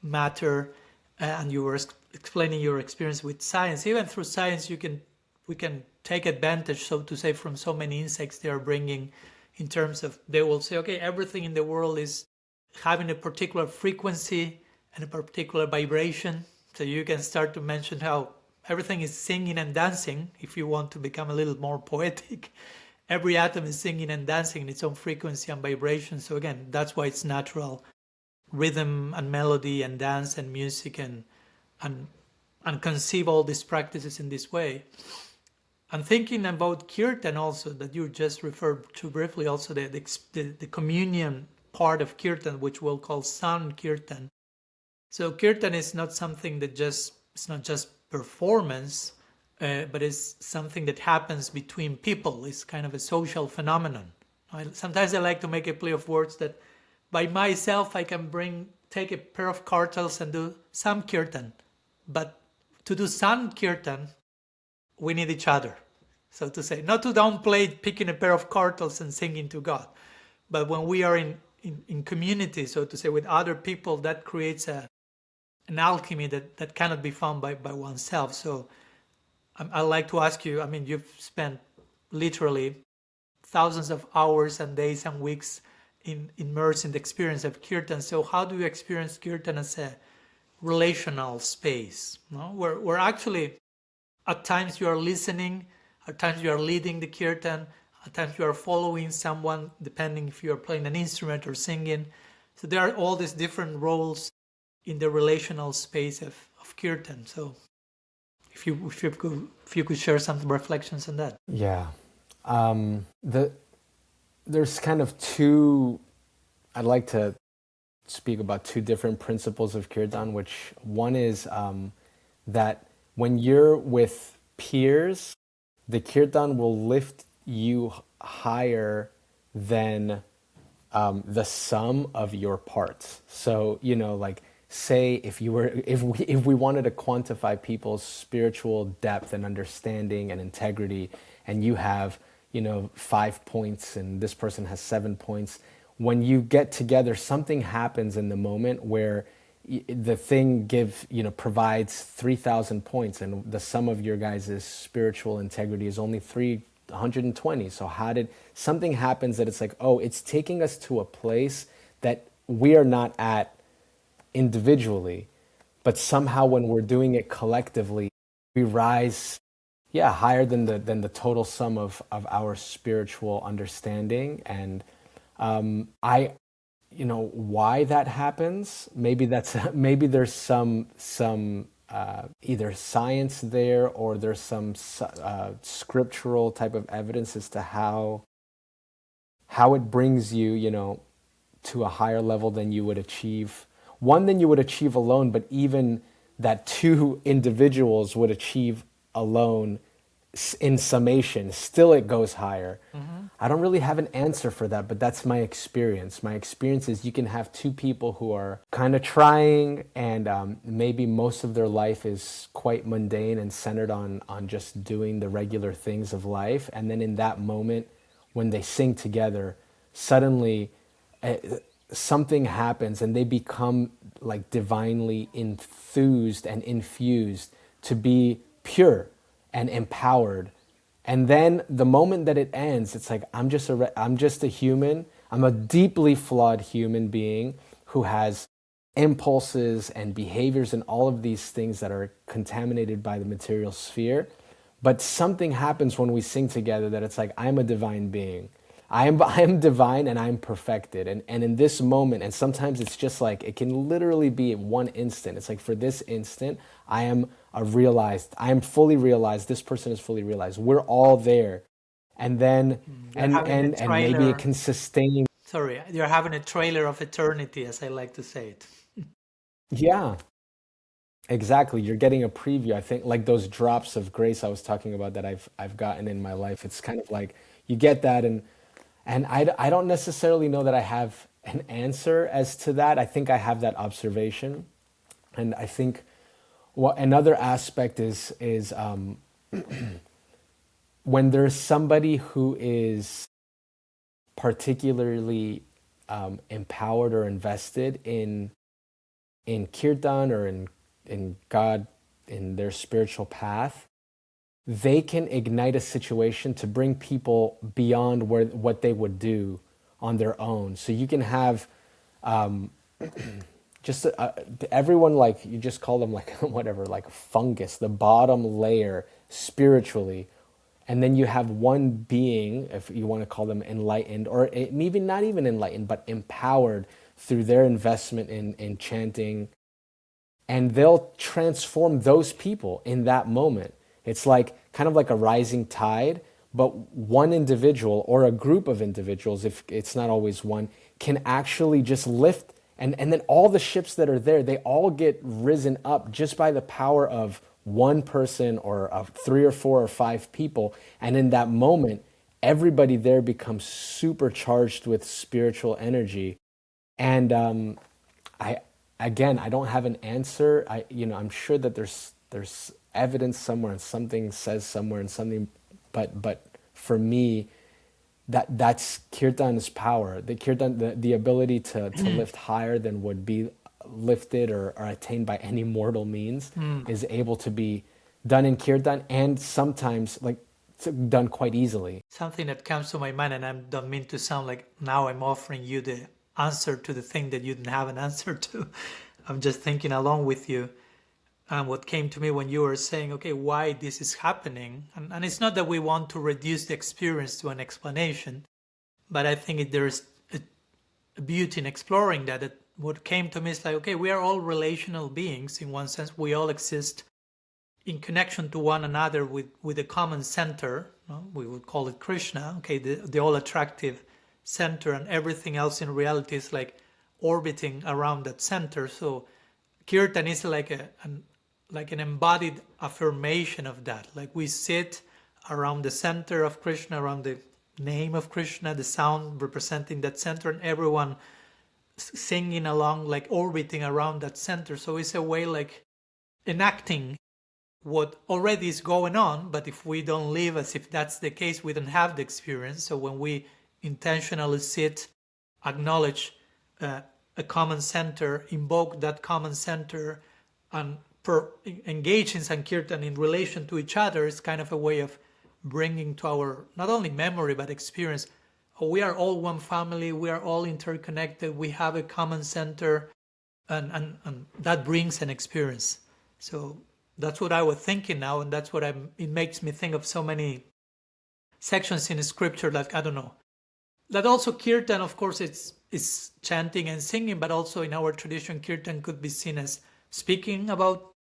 matter, and you were explaining your experience with science. Even through science, we can take advantage, so to say, from so many insights they are bringing, in terms of, they will say, okay, everything in the world is having a particular frequency and a particular vibration. So you can start to mention how everything is singing and dancing, if you want to become a little more poetic. Every atom is singing and dancing in its own frequency and vibration. So again, that's why it's natural. Rhythm and melody and dance and music and conceive all these practices in this way. I'm thinking about Kirtan also, that you just referred to briefly, also the communion part of Kirtan, which we'll call Sound Kirtan. So Kirtan is not something that it's not just performance, but it's something that happens between people. It's kind of a social phenomenon. Sometimes I like to make a play of words that by myself I can take a pair of kartals and do some Kirtan. But to do some Kirtan, we need each other, so to say. Not to downplay picking a pair of kartals and singing to God. But when we are in community, so to say, with other people, that creates an alchemy that cannot be found by oneself. So I'd like to ask you, I mean, you've spent literally thousands of hours and days and weeks immersed in the experience of Kirtan. So how do you experience Kirtan as a relational space? No? Where actually, at times you are listening, at times you are leading the Kirtan, at times you are following someone, depending if you are playing an instrument or singing. So there are all these different roles in the relational space of Kirtan. So if you could share some reflections on that. Yeah. There's kind of I'd like to speak about two different principles of Kirtan, which one is that when you're with peers, the Kirtan will lift you higher than the sum of your parts. So, like, say if we wanted to quantify people's spiritual depth and understanding and integrity, and you have 5 points and this person has 7 points, when you get together, something happens in the moment where the thing provides 3,000 points, and the sum of your guys' spiritual integrity is only 320. So how did something happens that it's like, oh, it's taking us to a place that we are not at individually, but somehow when we're doing it collectively, we rise, higher than the total sum of our spiritual understanding. And why that happens, maybe there's some either science there, or there's some scriptural type of evidence as to how it brings you, to a higher level than you would achieve alone, but even that two individuals would achieve alone in summation, still it goes higher. Mm-hmm. I don't really have an answer for that, but that's my experience. My experience is you can have two people who are kind of trying, and maybe most of their life is quite mundane and centered on just doing the regular things of life. And then in that moment, when they sing together, suddenly something happens and they become like divinely enthused and infused to be pure and empowered. And then the moment that it ends, it's like, I'm just a human. I'm a deeply flawed human being who has impulses and behaviors and all of these things that are contaminated by the material sphere. But something happens when we sing together that it's like, I'm a divine being. I am divine and I'm perfected. And in this moment, and sometimes it's just like, it can literally be one instant. It's like, for this instant, I am fully realized, this person is fully realized. We're all there. And then, and maybe it can sustain. Sorry, you're having a trailer of eternity, as I like to say it. Yeah, exactly. You're getting a preview. I think like those drops of grace I was talking about that I've gotten in my life. It's kind of like, you get that, and I don't necessarily know that I have an answer as to that. I think I have that observation. And I think another aspect is when there's somebody who is particularly empowered or invested in Kirtan or in God, in their spiritual path, they can ignite a situation to bring people beyond what they would do on their own. So you can have just everyone, like, you just call them like whatever, like fungus, the bottom layer spiritually. And then you have one being, if you want to call them enlightened, or maybe not even enlightened, but empowered through their investment in chanting. And they'll transform those people in that moment. It's like kind of like a rising tide, but one individual or a group of individuals, if it's not always one, can actually just lift, and then all the ships that are there, they all get risen up just by the power of one person or of 3 or 4 or 5 people. And in that moment, everybody there becomes supercharged with spiritual energy. And I don't have an answer. I'm sure that there's evidence somewhere, and something says somewhere, and something, but for me, that's Kirtan's power. The Kirtan, the ability to lift higher than would be lifted or attained by any mortal means, is able to be done in Kirtan, and sometimes like done quite easily. Something that comes to my mind, and I don't mean to sound like now I'm offering you the answer to the thing that you didn't have an answer to. I'm just thinking along with you. And what came to me when you were saying, okay, why this is happening. And it's not that we want to reduce the experience to an explanation, but I think there's a beauty in exploring that. What came to me is like, okay, we are all relational beings in one sense. We all exist in connection to one another with a common center. No? We would call it Krishna, okay, the all-attractive center, and everything else in reality is like orbiting around that center. So Kirtan is like an embodied affirmation of that. Like we sit around the center of Krishna, around the name of Krishna, the sound representing that center, and everyone singing along, like orbiting around that center. So it's a way like enacting what already is going on, but if we don't live as if that's the case, we don't have the experience. So when we intentionally sit, acknowledge a common center, invoke that common center, and engage in Sankirtan in relation to each other is kind of a way of bringing to our not only memory but experience. Oh, we are all one family, we are all interconnected, we have a common center, and that brings an experience. So that's what I was thinking now, and that's what it makes me think of so many sections in scripture that, I don't know, that also Kirtan, of course, it's chanting and singing, but also in our tradition, Kirtan could be seen as speaking about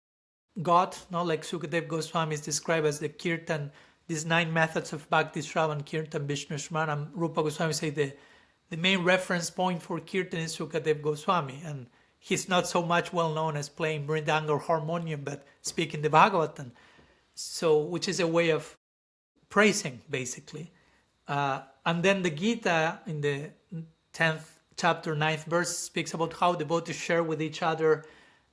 God, no? Like Sukadev Goswami is described as the Kirtan, these 9 methods of Bhakti, Shravan, Kirtan, Vishnu, Smaran. Rupa Goswami say the main reference point for Kirtan is Sukadev Goswami, and he's not so much well known as playing mridanga or harmonium, but speaking the Bhagavatam, so which is a way of praising, basically. And then the Gita in the 10th chapter, 9th verse, speaks about how devotees share with each other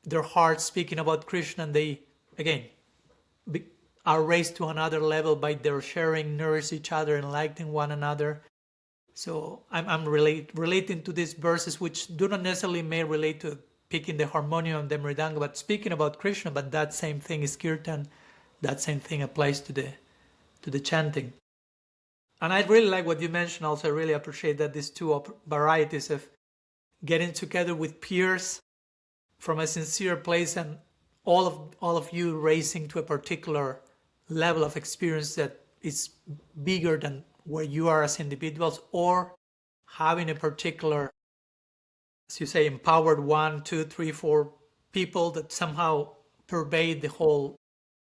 their hearts, speaking about Krishna, and they, again, are raised to another level by their sharing, nourish each other, enlightening one another. So I'm relating to these verses, which do not necessarily may relate to picking the harmonium and the mridanga, but speaking about Krishna, but that same thing is Kirtan, that same thing applies to the chanting. And I really like what you mentioned also. I really appreciate that these two varieties of getting together with peers from a sincere place, and all of you raising to a particular level of experience that is bigger than where you are as individuals, or having a particular, as you say, empowered 1, 2, 3, 4 people that somehow pervade the whole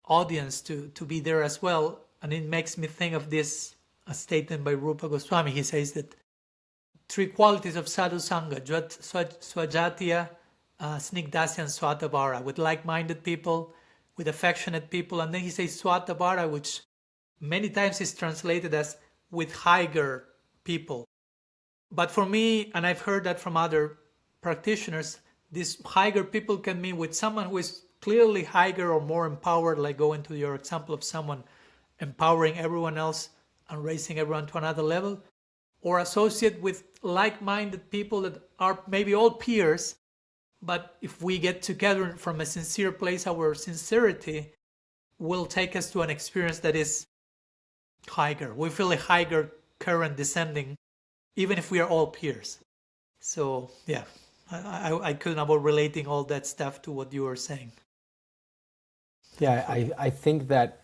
audience to be there as well. And it makes me think of this a statement by Rupa Goswami. He says that 3 qualities of sadhu sangha, swajatiya, snigdasya, and swatabhara, with like-minded people, with affectionate people. And then he says swatabhara, which many times is translated as with higher people. But for me, and I've heard that from other practitioners, these higher people can mean with someone who is clearly higher or more empowered, like going to your example of someone empowering everyone else and raising everyone to another level, or associate with like-minded people that are maybe all peers, but if we get together from a sincere place, our sincerity will take us to an experience that is higher. We feel a higher current descending, even if we are all peers. So yeah, I couldn't avoid relating all that stuff to what you were saying. Yeah, I think that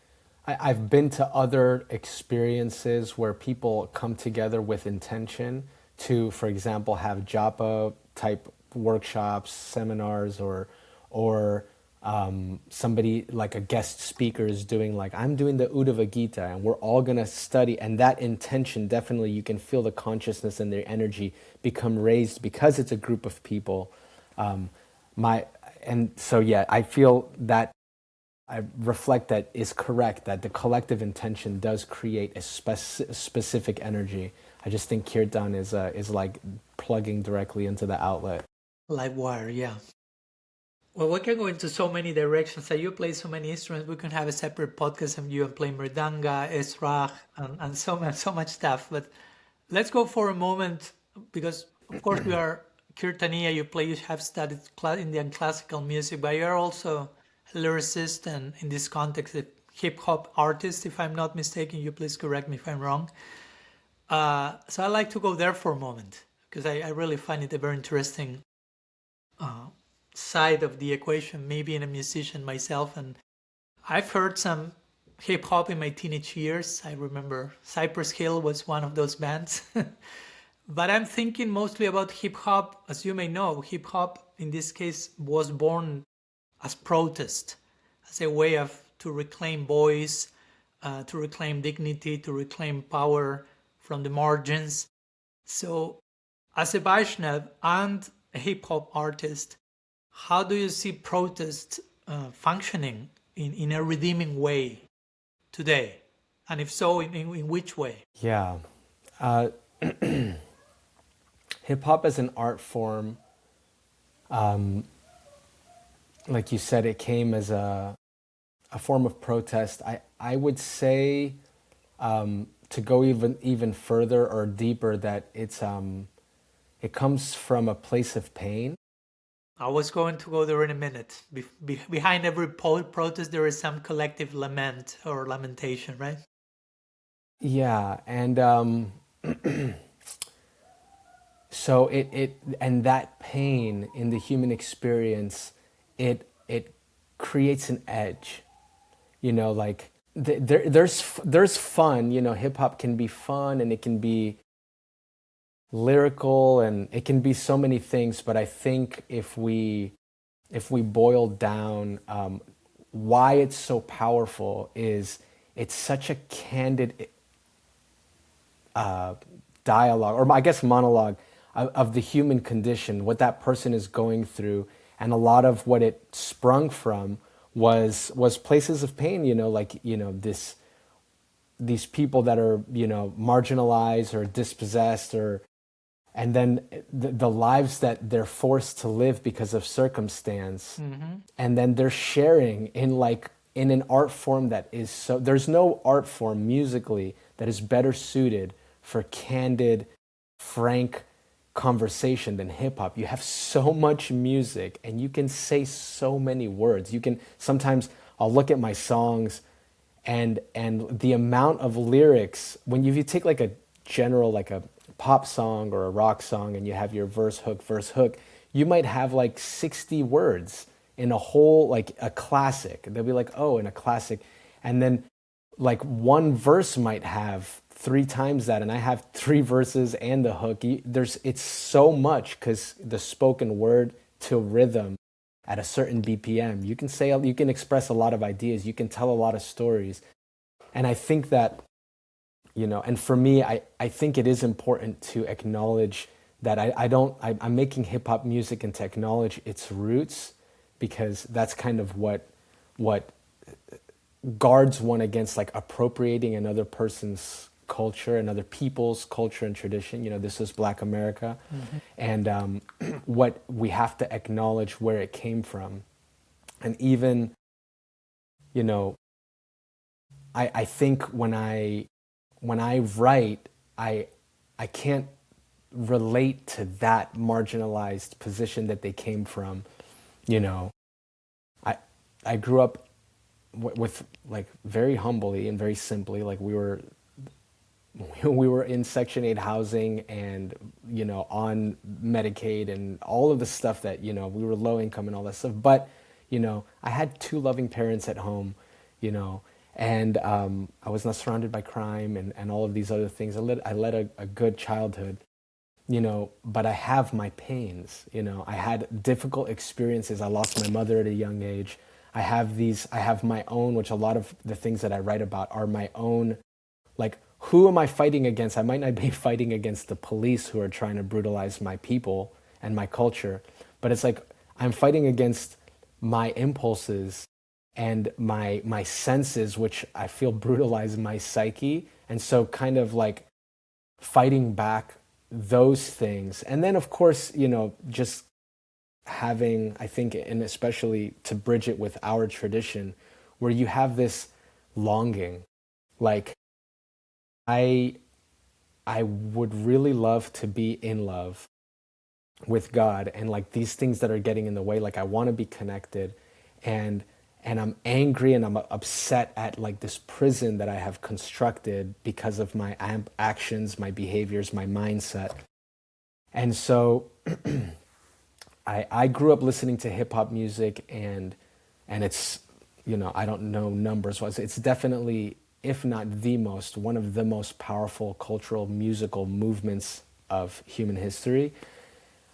I've been to other experiences where people come together with intention to, for example, have japa type workshops, seminars, or somebody like a guest speaker is doing, like, I'm doing the Uddhava Gita and we're all going to study, and that intention, definitely you can feel the consciousness and their energy become raised because it's a group of people. And so yeah, I feel that I reflect that is correct, that the collective intention does create a specific energy. I just think Kirtan is like plugging directly into the outlet. Like wire, yeah. Well, we can go into so many directions. You play so many instruments. We can have a separate podcast of you and play mridanga, esrach, and so much stuff. But let's go for a moment, because of course we are Kirtaniya. You have studied Indian classical music, but you are also a lyricist, and in this context, a hip-hop artist, if I'm not mistaken. You please correct me if I'm wrong. So I like to go there for a moment, because I really find it a very interesting side of the equation, maybe in a musician myself. And I've heard some hip-hop in my teenage years. I remember Cypress Hill was one of those bands. But I'm thinking mostly about hip-hop. As you may know, hip-hop in this case was born as protest, as a way to reclaim voice, to reclaim dignity, to reclaim power from the margins. So as a Vaishnava and a hip-hop artist, how do you see protest functioning in a redeeming way today? And if so, in which way? Yeah. Hip-hop as an art form, like you said, it came as a form of protest. I would say, to go even further or deeper, that it's it comes from a place of pain. I was going to go there in a minute. Behind every protest, there is some collective lament or lamentation, right? Yeah, and so and that pain in the human experience, it creates an edge, like there's fun, hip hop can be fun and it can be lyrical and it can be so many things, but I think if we boil down why it's so powerful is it's such a candid dialogue, or I guess monologue, of the human condition, what that person is going through, and a lot of what it sprung from was places of pain. These people that are marginalized or dispossessed, and then the lives that they're forced to live because of circumstance, and then they're sharing in an art form that is so, there's no art form musically that is better suited for candid, frank conversation than hip hop. You have so much music and you can say so many words. Sometimes I'll look at my songs and the amount of lyrics, if you take like a general, like a pop song or a rock song, and you have your verse, hook, you might have like 60 words in a whole, like a classic. They'll be like, oh, in a classic. And then like one verse might have 3 times that, and I have 3 verses and the hook. It's so much, because the spoken word to rhythm at a certain BPM, you can express a lot of ideas, you can tell a lot of stories. And I think that, and for me, I think it is important to acknowledge that I'm making hip hop music and to acknowledge its roots, because that's kind of what guards one against like appropriating another person's culture, another people's culture and tradition. This is Black America, and what we have to acknowledge where it came from. And even, I think when I write, I can't relate to that marginalized position that they came from. I grew up with like very humbly and very simply, like we were in Section 8 housing and, on Medicaid and all of the stuff that, we were low income and all that stuff. But, I had 2 loving parents at home, and I was not surrounded by crime and all of these other things. I led a good childhood, but I have my pains. I had difficult experiences. I lost my mother at a young age. I have my own, which a lot of the things that I write about are my own, like, who am I fighting against? I might not be fighting against the police who are trying to brutalize my people and my culture, but it's like I'm fighting against my impulses and my senses, which I feel brutalize my psyche. And so kind of like fighting back those things. And then of course, just having, I think, and especially to bridge it with our tradition, where you have this longing, like I would really love to be in love with God, and like these things that are getting in the way, like I want to be connected, and I'm angry and I'm upset at like this prison that I have constructed because of my actions, my behaviors, my mindset. And so I grew up listening to hip hop music, and it's, I don't know numbers wise, it's definitely, if not one of the most powerful cultural musical movements of human history.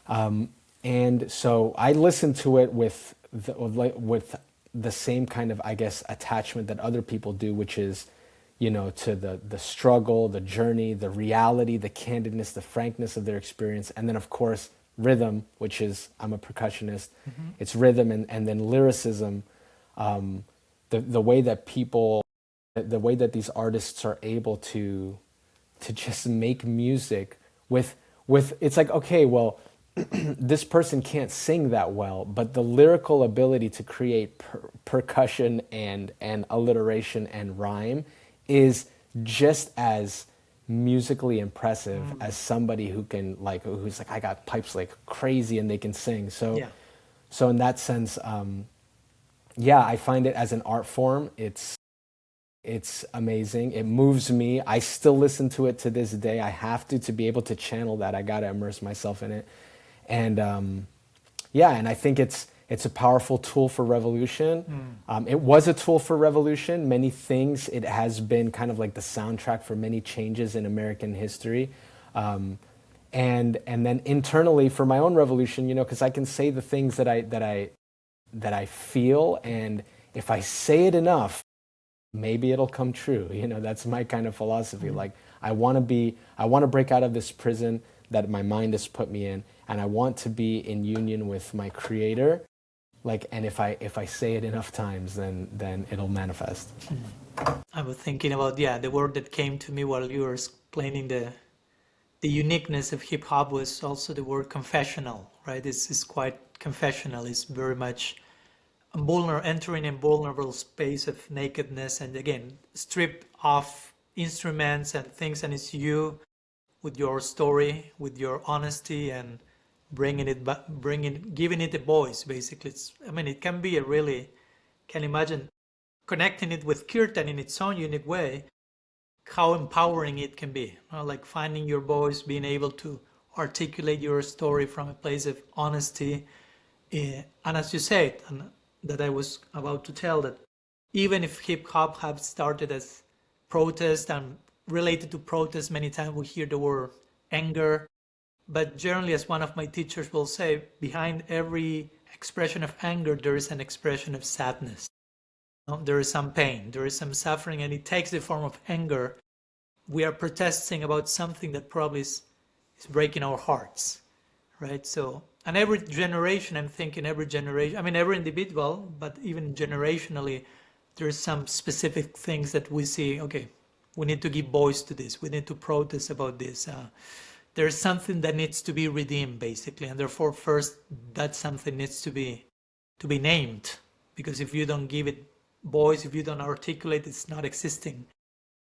And so I listened to it with the same kind of, I guess, attachment that other people do, which is, to the struggle, the journey, the reality, the candidness, the frankness of their experience. And then of course, rhythm, which is, I'm a percussionist. It's rhythm and then lyricism, the way that these artists are able to just make music with it's like, okay, well, this person can't sing that well, but the lyrical ability to create percussion and alliteration and rhyme is just as musically impressive as somebody who can like, who's like, I got pipes like crazy and they can sing. So, Yeah. so in that sense, yeah, I find it as an art form. It's amazing. It moves me. I still listen to it to this day. I have to be able to channel that. I got to immerse myself in it. And yeah, and I think it's a powerful tool for revolution. It was a tool for revolution. Many things, it has been kind of like the soundtrack for many changes in American history. And then internally for my own revolution, you know, because I can say the things that I feel, and if I say it enough, maybe it'll come true. You know, that's my kind of philosophy. Like I want to break out of this prison that my mind has put me in, and I want to be in union with my creator. Like, and if I say it enough times, then it'll manifest. I was thinking about, the word that came to me while you were explaining the uniqueness of hip hop was also the word confessional, right? It's quite confessional. It's very much entering a vulnerable space of nakedness, and again, strip off instruments and things, and it's you with your story, with your honesty, and giving it a voice. Basically, it can be can imagine connecting it with Kirtan in its own unique way, how empowering it can be. Like finding your voice, being able to articulate your story from a place of honesty, and as you said, and that I was about to tell, that even if hip hop have started as protest and related to protest, many times we hear the word anger, but generally, as one of my teachers will say, behind every expression of anger, there is an expression of sadness. There is some pain, there is some suffering, and it takes the form of anger. We are protesting about something that probably is breaking our hearts, right? So, and every generation, I'm thinking every generation, every individual, but even generationally, there's some specific things that we see, okay, we need to give voice to this, we need to protest about this. There's something that needs to be redeemed, basically, and therefore first that something needs to be named, because if you don't give it voice, if you don't articulate, it's not existing.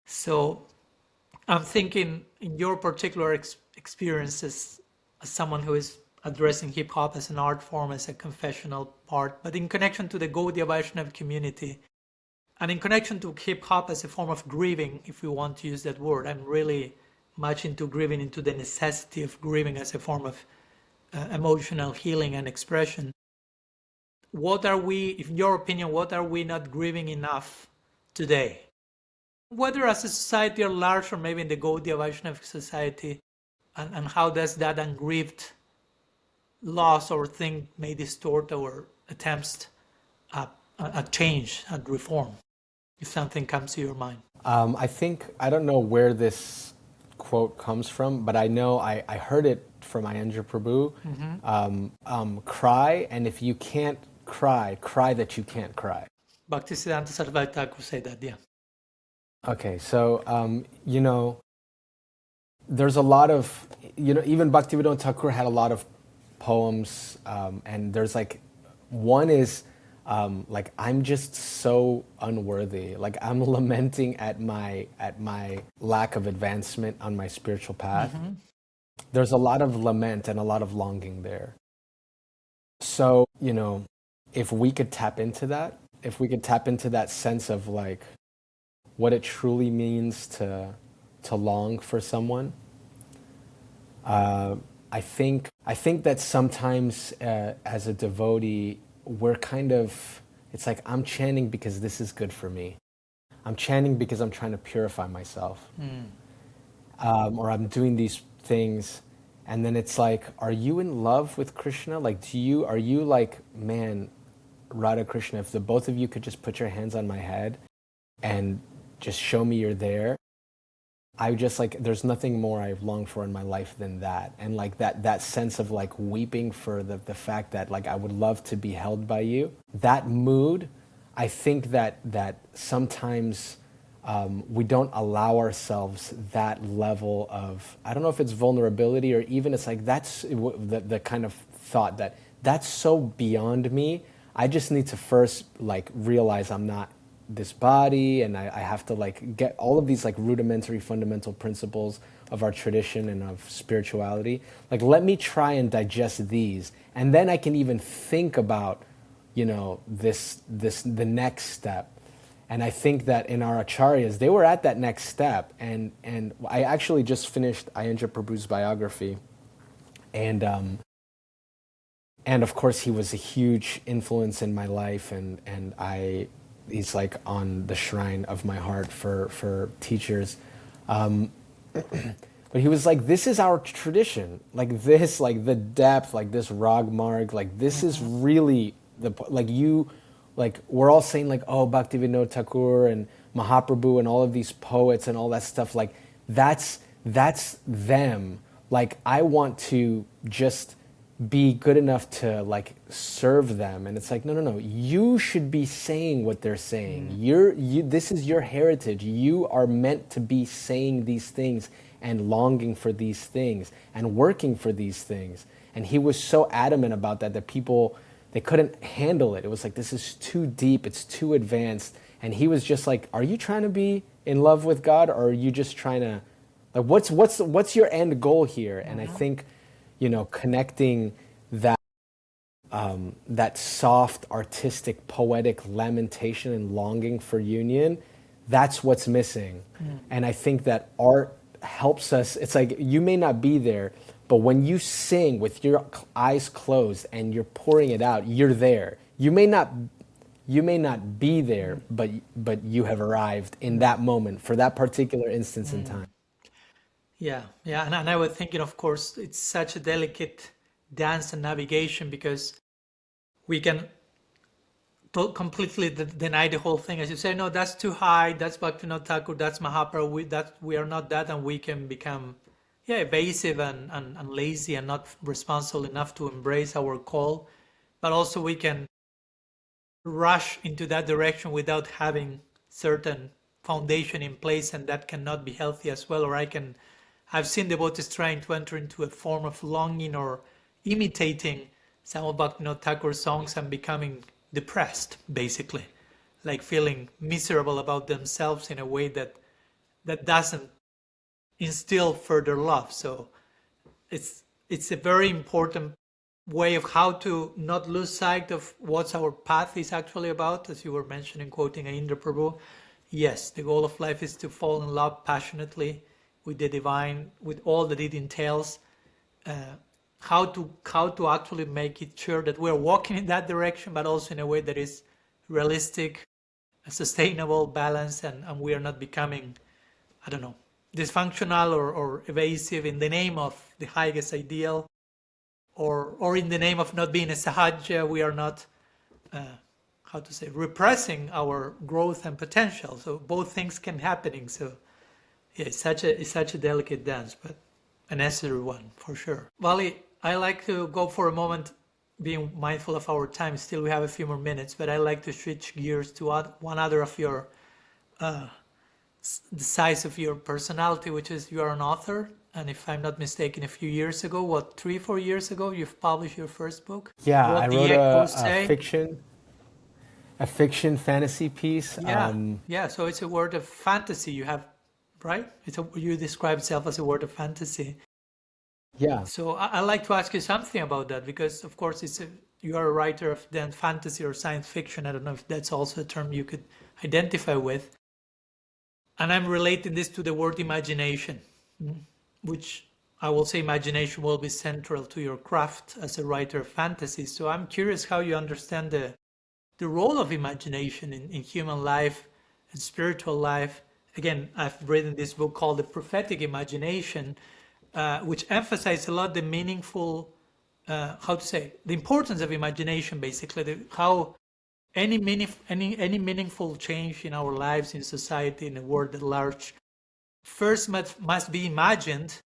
So I'm thinking in your particular experiences as someone who is addressing hip hop as an art form, as a confessional part, but in connection to the Gaudiya Vaishnava community, and in connection to hip hop as a form of grieving, if we want to use that word, I'm really much into grieving, into the necessity of grieving as a form of emotional healing and expression. What are we, in your opinion, what are we not grieving enough today? Whether as a society at large or maybe in the Gaudiya Vaishnava society, and how does that ungrieved loss or thing may distort our attempts at change, at reform, if something comes to your mind? I don't know where this quote comes from, but I know I heard it from Ayendra Prabhu. Cry, and if you can't cry that you can't cry. Bhaktisiddhanta Saraswati Thakur said that, yeah. Okay, so, you know, there's a lot of, you know, even Bhaktivedanta Thakur had a lot of poems, and there's like, one is, like, I'm just so unworthy. Like, I'm lamenting at my lack of advancement on my spiritual path. There's a lot of lament and a lot of longing there. So, you know, if we could tap into that sense of like what it truly means to long for someone, I think that sometimes as a devotee, we're kind of, it's like, I'm chanting because this is good for me. I'm chanting because I'm trying to purify myself. Or I'm doing these things, and then it's like, are you in love with Krishna? Like, are you like, man, Radha Krishna, if the both of you could just put your hands on my head and just show me you're there, I just like, there's nothing more I've longed for in my life than that. And like that sense of like weeping for the fact that like I would love to be held by you. That mood, I think that sometimes we don't allow ourselves that level of, I don't know if it's vulnerability or even it's like, that's the kind of thought that's so beyond me. I just need to first like realize I'm not this body, and I have to like get all of these like rudimentary fundamental principles of our tradition and of spirituality. Like, let me try and digest these, and then I can even think about, you know, the next step. And I think that in our acharyas, they were at that next step. And I actually just finished Ayanja Prabhu's biography, and of course he was a huge influence in my life, and he's like on the shrine of my heart for teachers. But he was like, this is our tradition, like this, like the depth, like this rag marg, like this is really the, like you, like we're all saying like, oh, Bhaktivinoda Thakur and Mahaprabhu and all of these poets and all that stuff, like that's them. Like I want to just be good enough to like serve them, and it's like no, you should be saying what they're saying. This is your heritage. You are meant to be saying these things and longing for these things and working for these things. And he was so adamant about that people, they couldn't handle it. It was like, this is too deep, it's too advanced. And he was just like, are you trying to be in love with God, or are you just trying to, like, what's your end goal here? And I think, you know, connecting that that soft, artistic, poetic lamentation and longing for union, that's what's missing. And I think that art helps us. It's like, you may not be there, but when you sing with your eyes closed and you're pouring it out, you're there. You may not be there, but you have arrived in that moment for that particular instance in time. Yeah, and I was thinking, of course, it's such a delicate dance and navigation, because we can completely deny the whole thing. As you say, no, that's too high, that's Bhaktivinoda Thakur, that's Mahaprabhu, we are not that, and we can become evasive and lazy and not responsible enough to embrace our call. But also we can rush into that direction without having certain foundation in place, and that cannot be healthy as well. Or I've seen devotees trying to enter into a form of longing or imitating some of Bhaktivinoda Thakur's songs and becoming depressed, basically, like feeling miserable about themselves in a way that doesn't instill further love. So it's a very important way of how to not lose sight of what our path is actually about. As you were mentioning, quoting Indra Prabhu, yes, the goal of life is to fall in love passionately with the divine, with all that it entails. How to actually make it sure that we're walking in that direction, but also in a way that is realistic, sustainable, balanced, and we are not becoming, I don't know, dysfunctional or evasive in the name of the highest ideal, or in the name of not being a sahaja. We are not, repressing our growth and potential. So both things can happening. So yeah, it's such a delicate dance, but a necessary one for sure. Vali, I like to go for a moment, being mindful of our time. Still, we have a few more minutes, but I like to switch gears to one other of your, the size of your personality, which is you are an author. And if I'm not mistaken, a few years ago, 3-4 years ago, you've published your first book? Yeah, I wrote a fiction fantasy piece. Yeah, so it's a word of fantasy you have, right? You describe yourself as a word of fantasy. Yeah. So I like to ask you something about that, because of course you are a writer of then fantasy or science fiction. I don't know if that's also a term you could identify with. And I'm relating this to the word imagination, which I will say imagination will be central to your craft as a writer of fantasy. So I'm curious how you understand the role of imagination in human life and spiritual life. Again, I've written this book called The Prophetic Imagination, which emphasizes a lot the meaningful, the importance of imagination, basically, how any meaningful change in our lives, in society, in the world at large, first must be imagined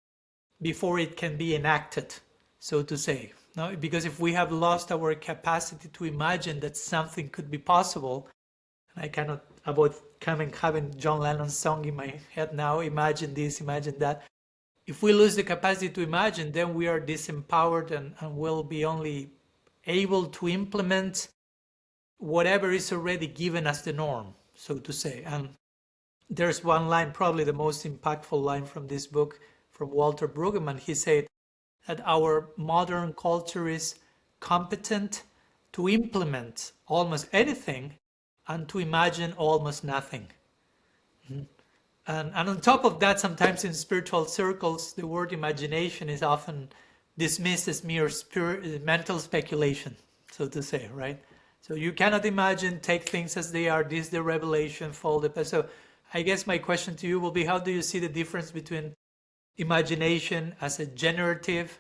before it can be enacted, so to say. No? Because if we have lost our capacity to imagine that something could be possible, and I cannot avoid having John Lennon's song in my head now, imagine this, imagine that. If we lose the capacity to imagine, then we are disempowered and will be only able to implement whatever is already given as the norm. so to say. And there's one line, probably the most impactful line from this book, from Walter Brueggemann. He said that our modern culture is competent to implement almost anything and to imagine almost nothing. And on top of that, sometimes in spiritual circles, the word imagination is often dismissed as mere mental speculation, so to say, right? So you cannot imagine, take things as they are, this the revelation, fold it. So I guess my question to you will be, how do you see the difference between imagination as a generative,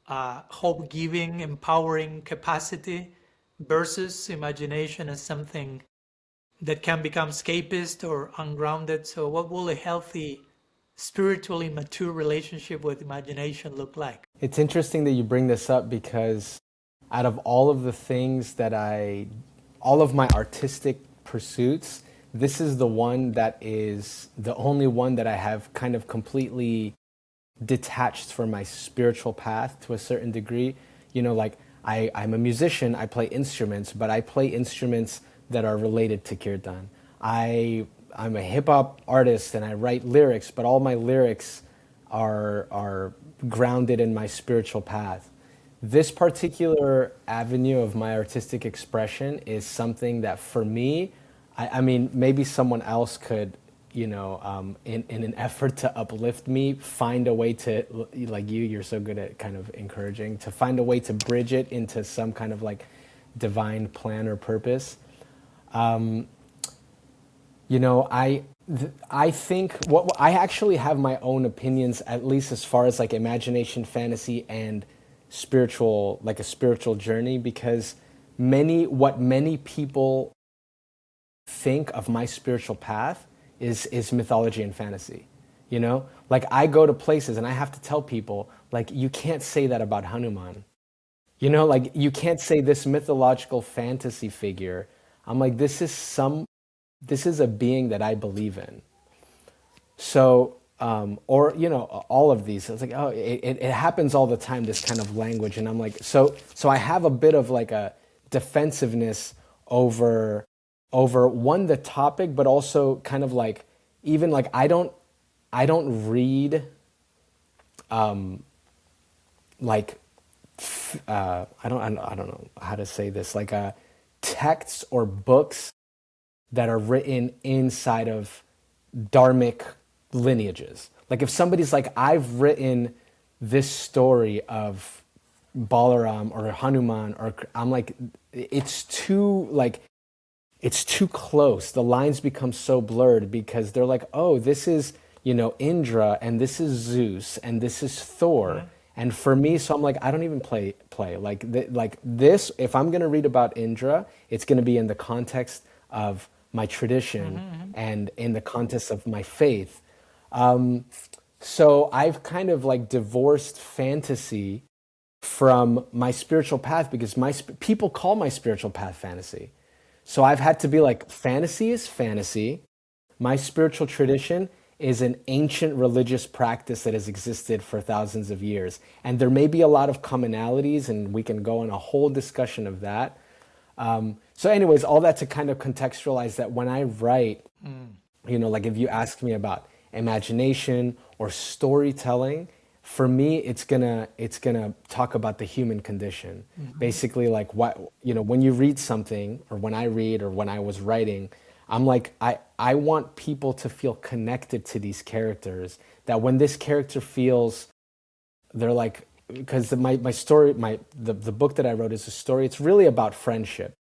hope-giving, empowering capacity versus imagination as something that can become escapist or ungrounded? So what will a healthy, spiritually mature relationship with imagination look like? It's interesting that you bring this up, because out of all of the things that all of my artistic pursuits, this is the one that is the only one that I have kind of completely detached from my spiritual path to a certain degree. You know, like I'm a musician, I play instruments, but I play instruments that are related to Kirtan. I'm a hip hop artist and I write lyrics, but all my lyrics are grounded in my spiritual path. This particular avenue of my artistic expression is something that for me, I mean, maybe someone else could, you know, in an effort to uplift me, find a way to, like you're so good at kind of encouraging, to find a way to bridge it into some kind of like divine plan or purpose. You know, I think I actually have my own opinions, at least as far as like imagination, fantasy, and spiritual, like a spiritual journey, because what many people think of my spiritual path is mythology and fantasy. You know, like I go to places and I have to tell people, like, you can't say that about Hanuman. You know, like you can't say this mythological fantasy figure. I'm like, this is a being that I believe in. So, or, you know, all of these, it's like, oh, it happens all the time, this kind of language. And I'm like, so I have a bit of like a defensiveness over one, the topic, but also kind of like, even like, I don't read, like, I don't know how to say this, like texts or books that are written inside of dharmic lineages. Like if somebody's like, I've written this story of Balaram or Hanuman, or I'm like, it's too close. The lines become so blurred because they're like, oh, this is, you know, Indra, and this is Zeus, and this is Thor. Mm-hmm. And for me, so I'm like, I don't even play like this. If I'm going to read about Indra, it's going to be in the context of my tradition, mm-hmm. and in the context of my faith. So I've kind of like divorced fantasy from my spiritual path, because people call my spiritual path fantasy. So I've had to be like, fantasy is fantasy. My spiritual tradition is an ancient religious practice that has existed for thousands of years. And there may be a lot of commonalities, and we can go on a whole discussion of that. So anyways, all that to kind of contextualize that when I write, you know, like if you ask me about imagination or storytelling, for me, it's gonna talk about the human condition. Mm-hmm. Basically, like what, you know, when you read something, or when I read, or when I was writing, I'm like, I want people to feel connected to these characters, that when this character feels, they're like, because my story, the book that I wrote is a story, it's really about friendship.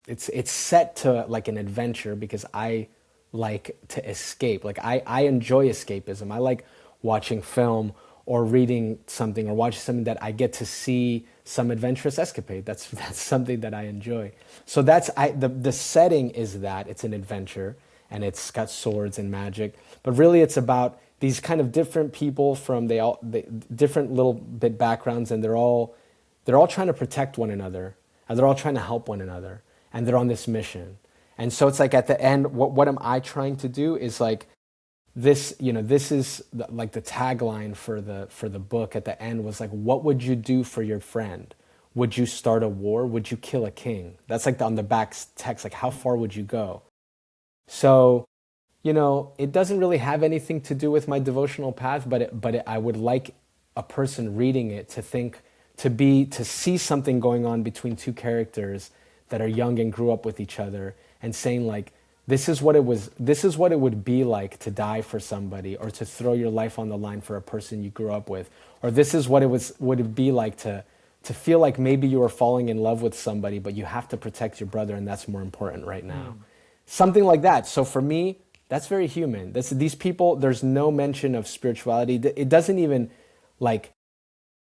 It's set to like an adventure, because I like to escape. Like I enjoy escapism. I like watching film or reading something or watching something that I get to see some adventurous escapade. That's something that I enjoy. So the setting is that it's an adventure, and it's got swords and magic, but really it's about these kind of different people from different little bit backgrounds, and they're all trying to protect one another, and they're all trying to help one another, and they're on this mission. And so it's like at the end, what am I trying to do is like this, you know, this is like the tagline for the book at the end was like, what would you do for your friend? Would you start a war? Would you kill a king? That's like on the back text, like how far would you go? So, it doesn't really have anything to do with my devotional path, but I would like a person reading it to think, to see something going on between two characters that are young and grew up with each other, and saying like, this is what it would be like to die for somebody, or to throw your life on the line for a person you grew up with, or this is what it be like to feel like maybe you are falling in love with somebody, but you have to protect your brother, and that's more important right now. Something like that. So for me, that's very human. These people, there's no mention of spirituality. It doesn't even, like,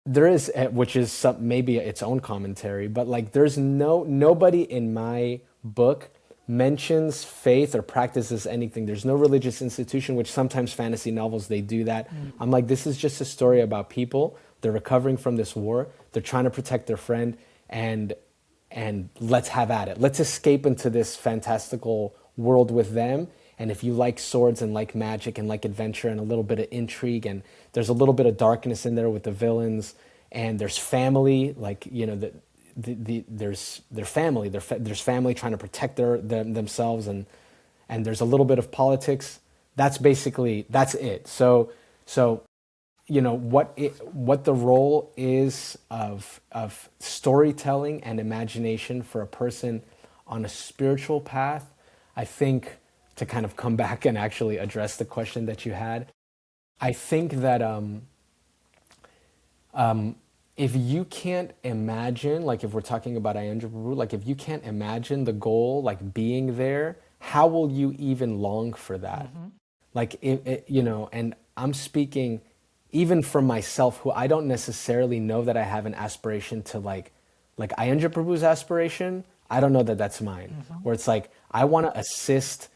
there is, which is maybe its own commentary, but like there's nobody in my book mentions faith or practices anything. There's no religious institution, which sometimes fantasy novels, they do that. I'm like, this is just a story about people. They're recovering from this war. They're trying to protect their friend, and let's have at it. Let's escape into this fantastical world with them. And if you like swords and like magic and like adventure and a little bit of intrigue, and there's a little bit of darkness in there with the villains, and there's family, like, there's their family, there's family trying to protect themselves, and there's a little bit of politics. That's it. So what the role is of storytelling and imagination for a person on a spiritual path, I think, to kind of come back and actually address the question that you had, I think that if you can't imagine, like if we're talking about Ayanja Prabhu, like if you can't imagine the goal, like being there, how will you even long for that? Like, and I'm speaking even for myself, who I don't necessarily know that I have an aspiration to like Ayanja Prabhu's aspiration. I don't know that that's mine. Where it's like, I want to assist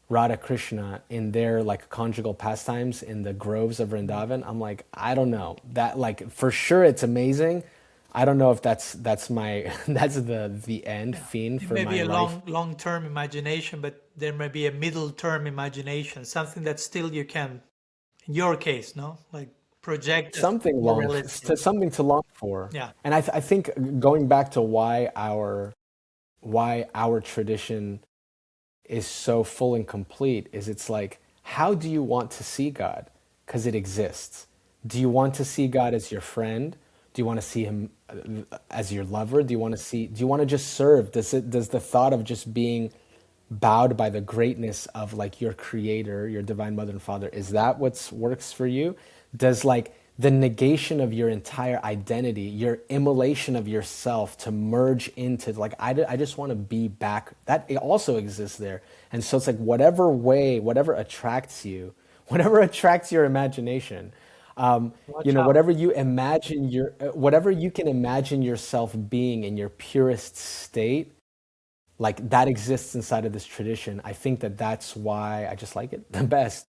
Radha Krishna in their like conjugal pastimes in the groves of Vrindavan. I'm like, I don't know that, like, for sure it's amazing. I don't know if that's my that's the end fiend for my life. Maybe a long-term imagination, but there may be a middle-term imagination, something that still you can, in your case, no, like project something something to long for. Yeah. And I think going back to why our tradition is so full and complete is, it's like, how do you want to see God? Because it exists. Do you want to see God as your friend? Do you want to see him as your lover? Do you want to just serve? Does the thought of just being bowed by the greatness of like your creator, your divine mother and father, is that what works for you? Does like the negation of your entire identity, your immolation of yourself to merge into like, I just want to be back, that it also exists there. And so it's like, whatever attracts you, whatever attracts your imagination, whatever you can imagine yourself being in your purest state, like that exists inside of this tradition. I think that's why I just like it the best.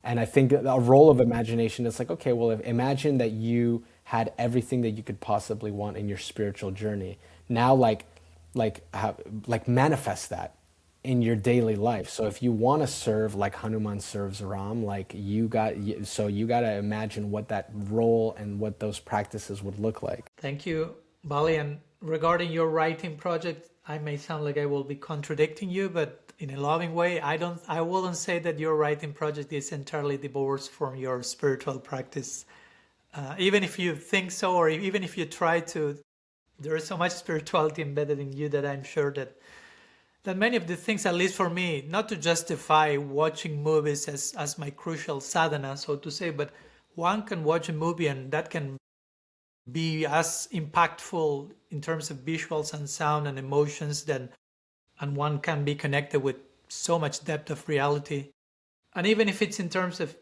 And I think a role of imagination is like, okay, well, imagine that you had everything that you could possibly want in your spiritual journey. Now, like manifest that in your daily life. So if you want to serve like Hanuman serves Ram, like you got to imagine what that role and what those practices would look like. Thank you, Bali. And regarding your writing project, I may sound like I will be contradicting you, but in a loving way. I wouldn't say that your writing project is entirely divorced from your spiritual practice. Even if you think so, or even if you try to, there is so much spirituality embedded in you that I'm sure that many of the things, at least for me, not to justify watching movies as my crucial sadhana, so to say, but one can watch a movie and that can be as impactful in terms of visuals and sound and emotions and one can be connected with so much depth of reality. And even if it's in terms of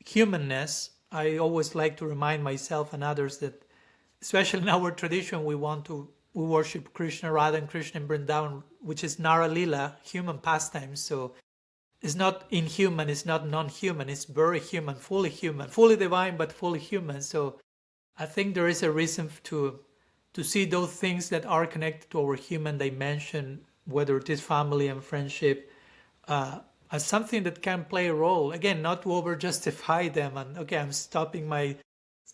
humanness, I always like to remind myself and others that, especially in our tradition, we worship Krishna, Radha and Krishna in Vrindavan, which is Nara Lila, human pastimes. So it's not inhuman, it's not non-human, it's very human, fully divine, but fully human. So I think there is a reason to see those things that are connected to our human dimension, whether it is family and friendship, as something that can play a role. Again, not to over-justify them and, okay, I'm stopping my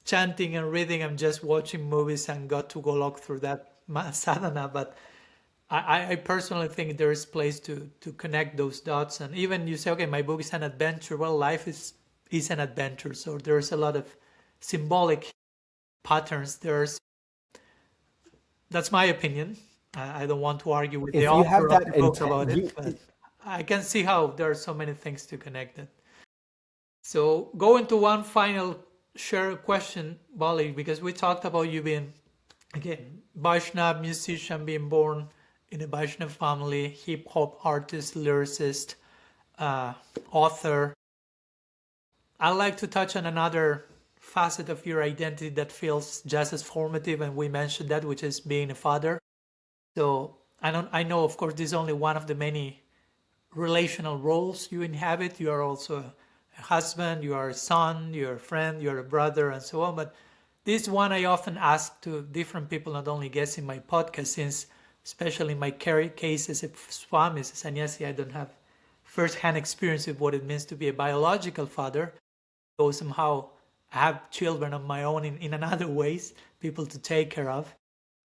chanting and reading, I'm just watching movies and got to go log through that sadhana. But I personally think there is place to connect those dots. And even you say, okay, my book is an adventure. Well, life is an adventure. So there's a lot of symbolic patterns. That's my opinion. I don't want to argue with the If you have author of that the book intent, about it, you but I can see how there are so many things to connect it. So go into one final share question, Bali, because we talked about you being, again, Vaishnava musician, being born in a Vaishnava family, hip hop artist, lyricist, author. I'd like to touch on another facet of your identity that feels just as formative, and we mentioned that, which is being a father. So I know, of course, this is only one of the many relational roles you inhabit. You are also a husband, you are a son, you're a friend, you're a brother, and so on. But this one I often ask to different people, not only guests in my podcast, since especially in my case as a Swami, as a sannyasi, I don't have first-hand experience with what it means to be a biological father. Though somehow I have children of my own in another ways, people to take care of.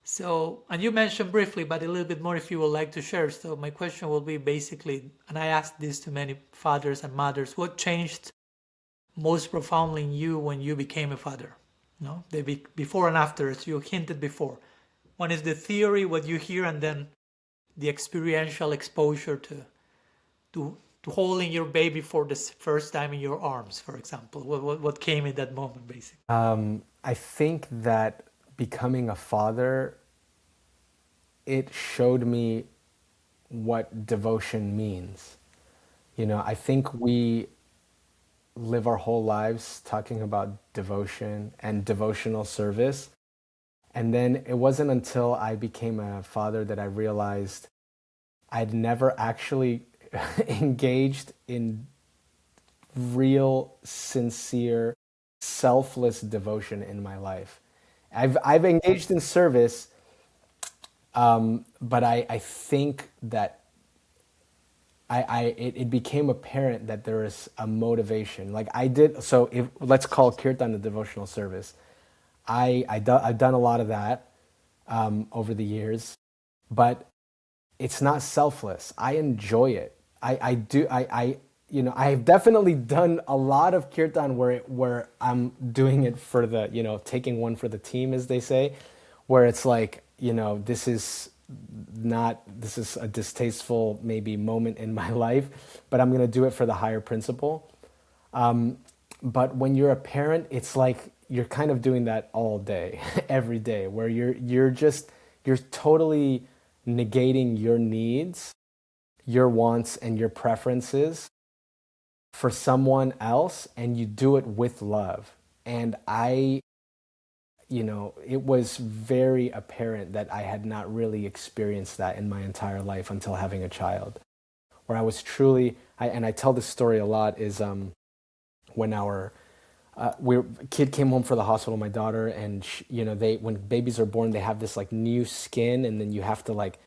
So, and you mentioned briefly, but a little bit more if you would like to share. So my question will be basically, and I asked this to many fathers and mothers, what changed most profoundly in you when you became a father? No, before and after, as you hinted before. One is the theory, what you hear, and then the experiential exposure to holding your baby for the first time in your arms, for example. What came in that moment, basically? I think that becoming a father, it showed me what devotion means. I think we live our whole lives talking about devotion and devotional service. And then it wasn't until I became a father that I realized I'd never actually engaged in real, sincere, selfless devotion in my life. I've engaged in service, but I think that it became apparent that there is a motivation. Like I did, so if let's call Kirtan a devotional service. I've done a lot of that over the years, but it's not selfless. I enjoy it. I do. I've definitely done a lot of kirtan where I'm doing it for the, taking one for the team, as they say, where it's like, this is a distasteful maybe moment in my life, but I'm going to do it for the higher principle. But when you're a parent, it's like you're kind of doing that all day, every day, where you're totally negating your needs, your wants, and your preferences for someone else, and you do it with love. And it was very apparent that I had not really experienced that in my entire life until having a child, where I was truly, and I tell this story a lot, is when our kid came home from the hospital, my daughter, and when babies are born, they have this like new skin, and then you have to like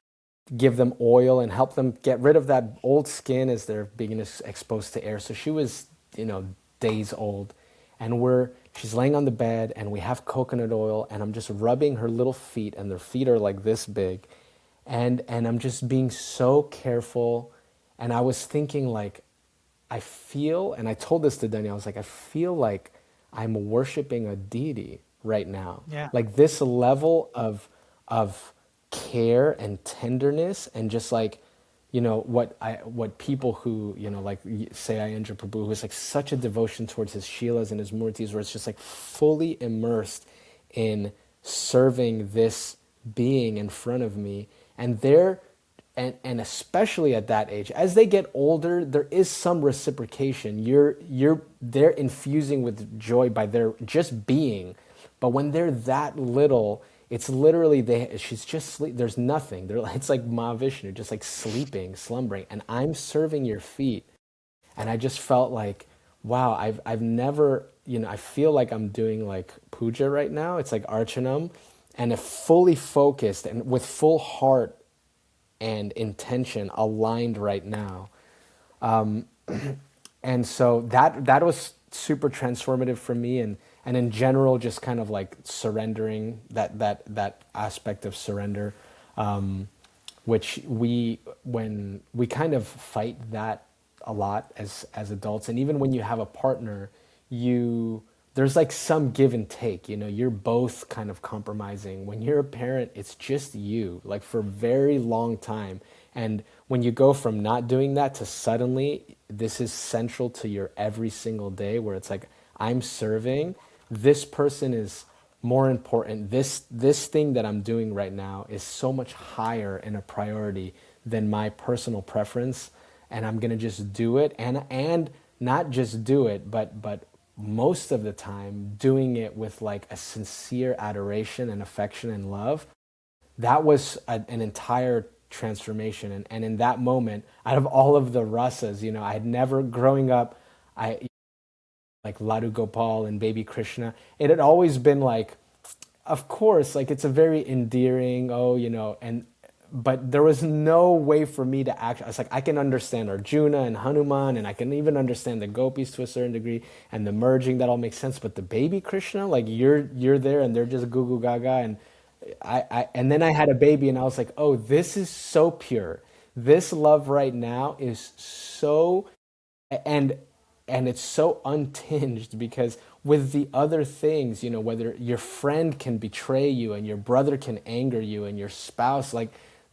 give them oil and help them get rid of that old skin as they're being exposed to air. So she was, days old, and she's laying on the bed, and we have coconut oil, and I'm just rubbing her little feet, and their feet are like this big, and I'm just being so careful. And I was thinking, like, I feel, and I told this to Danielle, I was like, I feel like I'm worshiping a deity right now. Yeah. Like this level of care and tenderness, and just like, what people who, like say Ayendra Prabhu, who is like such a devotion towards his Shilas and his Murtis, where it's just like fully immersed in serving this being in front of me. And and especially at that age, as they get older, there is some reciprocation. They're infusing with joy by their just being. But when they're that little, it's literally she's just sleep. There's nothing. It's like Mahavishnu, just like sleeping, slumbering, and I'm serving your feet. And I just felt like, wow, I've never, I feel like I'm doing like puja right now. It's like archanam, and if fully focused and with full heart and intention aligned right now. And so that was super transformative for me, and in general, just kind of like surrendering, that aspect of surrender, which when we kind of fight that a lot as adults. And even when you have a partner, there's like some give and take, you're both kind of compromising. When you're a parent, it's just you, like for a very long time. And when you go from not doing that to suddenly, this is central to your every single day, where it's like, I'm serving, this person is more important. This thing that I'm doing right now is so much higher in a priority than my personal preference, and I'm gonna just do it, and not just do it, but most of the time doing it with like a sincere adoration and affection and love. That was an entire transformation. And in that moment, out of all of the rasas, I had never, growing up, like Ladu Gopal and Baby Krishna, it had always been like, of course, like it's a very endearing, but there was no way for me to act. I was like, I can understand Arjuna and Hanuman, and I can even understand the gopis to a certain degree, and the merging, that all makes sense. But the Baby Krishna, like you're there and they're just goo goo gaga, and and then I had a baby, and I was like, oh, this is so pure. This love right now is so, and it's so untinged, because with the other things, whether your friend can betray you, and your brother can anger you, and your spouse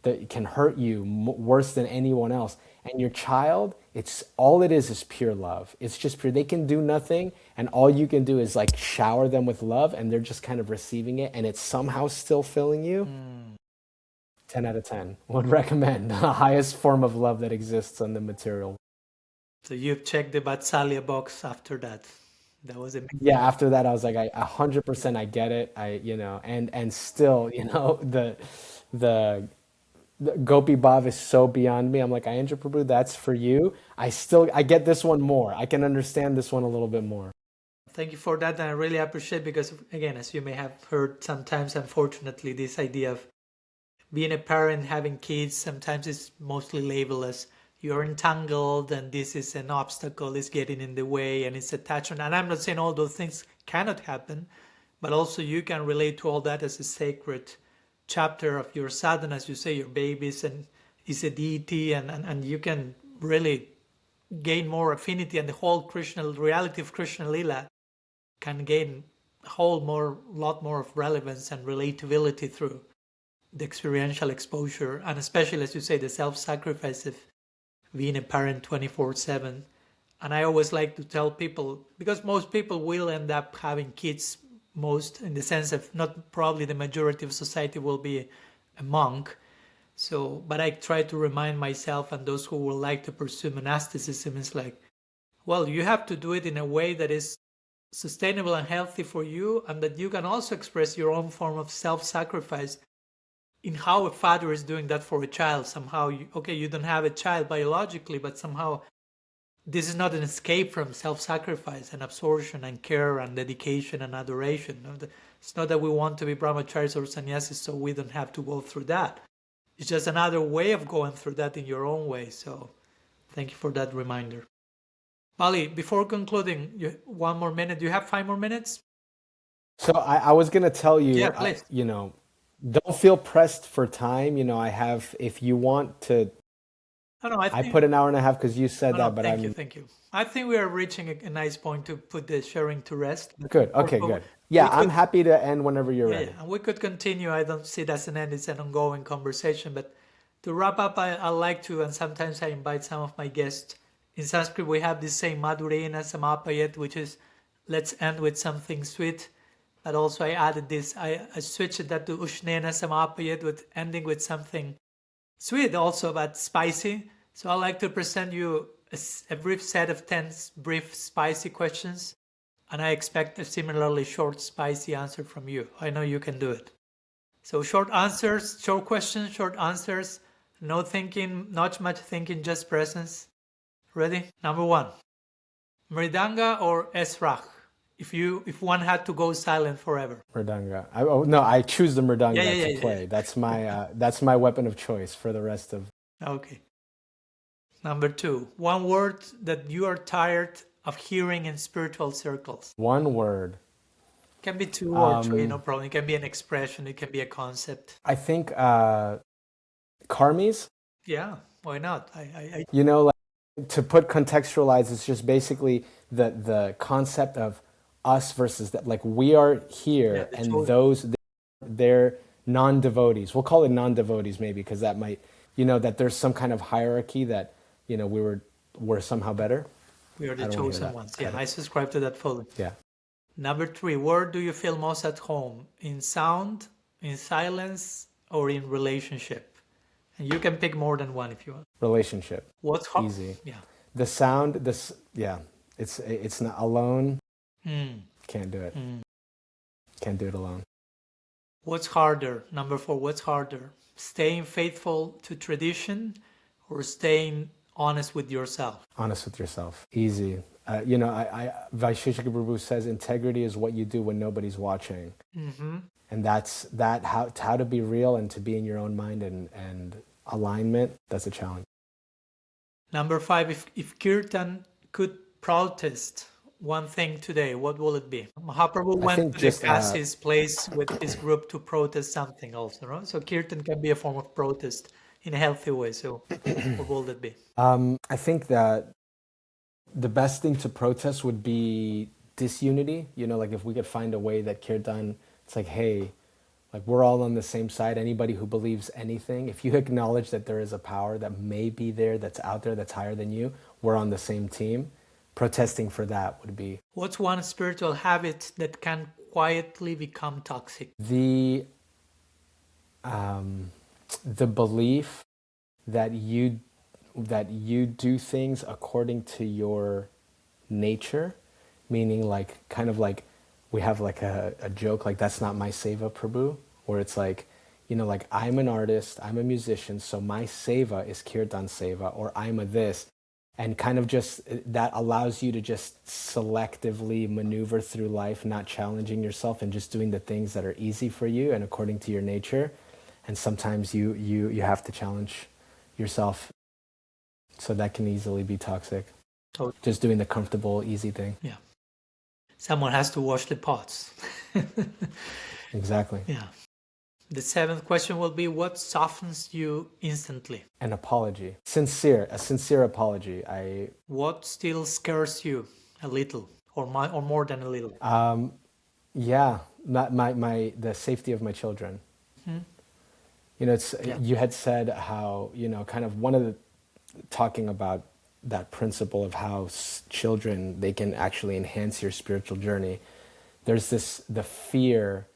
that can hurt you worse than anyone else, and your child, it's all it is pure love. It's just pure. They can do nothing, and all you can do is like shower them with love, and they're just kind of receiving it, and it's somehow still filling you. 10 out of 10 would recommend. The highest form of love that exists on the material. So you've checked the Vatsalya box after that. That was amazing. Yeah, after that, I was like, 100% I get it. And still, the Gopi Bhav is so beyond me. I'm like, Ayendra Prabhu, that's for you. I get this one more. I can understand this one a little bit more. Thank you for that. And I really appreciate, because again, as you may have heard sometimes, unfortunately, this idea of being a parent, having kids, sometimes it's mostly labeled as you're entangled and this is an obstacle, is getting in the way, and it's attachment. And I'm not saying all those things cannot happen, but also you can relate to all that as a sacred chapter of your sadhana, as you say, your babies, and is a deity, and you can really gain more affinity, and the whole reality of Krishna Lila can gain a lot more of relevance and relatability through the experiential exposure, and especially, as you say, the self-sacrifice of being a parent 24/7. And I always like to tell people, because most people will end up having kids, most in the sense of not probably the majority of society will be a monk. So, but I try to remind myself and those who would like to pursue monasticism, is like, well, you have to do it in a way that is sustainable and healthy for you, and that you can also express your own form of self-sacrifice in how a father is doing that for a child. Somehow, you don't have a child biologically, but somehow this is not an escape from self-sacrifice and absorption and care and dedication and adoration. It's not that we want to be brahmacharis or sannyasis so we don't have to go through that. It's just another way of going through that in your own way. So thank you for that reminder. Bali, before concluding, 1 more minute. Do you have 5 more minutes? So I was going to tell you, yeah, please. Don't feel pressed for time. If you want to, I put an hour and a half because you said that, but thank you. I think we are reaching a nice point to put the sharing to rest. Good. Okay, good. Yeah, I'm happy to end whenever you're ready. Yeah, and we could continue. I don't see it as an end. It's an ongoing conversation. But to wrap up, I like to, and sometimes I invite some of my guests. In Sanskrit, we have this saying, Madhurena Samapayat, which is, let's end with something sweet. But also I added this, I switched that to Ushnena Samapayat, with ending with something sweet also, but spicy. So I'd like to present you a brief set of 10 brief spicy questions. And I expect a similarly short spicy answer from you. I know you can do it. So short answers, short questions, short answers. No thinking, not much thinking, just presence. Ready? Number 1. Mridanga or esrach? If one had to go silent forever. Mridanga. I choose the mridanga to play. Yeah. That's my weapon of choice for the rest of. Okay. Number 2. One word that you are tired of hearing in spiritual circles. One word. It can be 2 or 3, no problem. It can be an expression. It can be a concept. I think Karmis, Yeah, why not? I you know, like, to put contextualize, it's just basically the concept of us versus that. Like we are yeah, here, the and chosen. those they're non-devotees. We'll call it non-devotees maybe because that might, that there's some kind of hierarchy that we're somehow better. We are the I don't want to hear chosen that. ones. Yeah, I subscribe to that fully. Yeah, Number 3, where do you feel most at home? In sound, in silence, or in relationship? And you can pick more than one if you want. relationship, What's hard? easy. Yeah. The sound, yeah, it's not alone. Mm. Can't do it. Mm. Can't do it alone. What's harder? Number 4, what's harder? Staying faithful to tradition or staying honest with yourself? Honest with yourself, easy. Vaisheshika Prabhu says integrity is what you do when nobody's watching. Mm-hmm. And that's how to be real and to be in your own mind and alignment. That's a challenge. Number 5, if Kirtan could protest one thing today, what will it be? Mahaprabhu went to the Kasi's place with his group to protest something also, right? So Kirtan can be a form of protest in a healthy way. So what will it be? I think that the best thing to protest would be disunity. Like if we could find a way that Kirtan, it's like, hey, like we're all on the same side. Anybody who believes anything, if you acknowledge that there is a power that may be there, that's out there, that's higher than you, we're on the same team. Protesting for that would be. What's one spiritual habit that can quietly become toxic? The belief that you do things according to your nature, meaning like kind of like we have like a joke like that's not my seva Prabhu, where it's like, like I'm an artist, I'm a musician, so my seva is Kirtan seva, or I'm a this, and kind of just that allows you to just selectively maneuver through life, not challenging yourself and just doing the things that are easy for you and according to your nature. And sometimes you have to challenge yourself. So that can easily be toxic. Totally. Just doing the comfortable, easy thing. Yeah. Someone has to wash the pots. Exactly. Yeah. The 7th question will be, what softens you instantly? An apology. A sincere apology. What still scares you a little or more than a little? Yeah, the safety of my children. Mm-hmm. You had said how, kind of one of the, talking about that principle of how children, they can actually enhance your spiritual journey. There's the fear.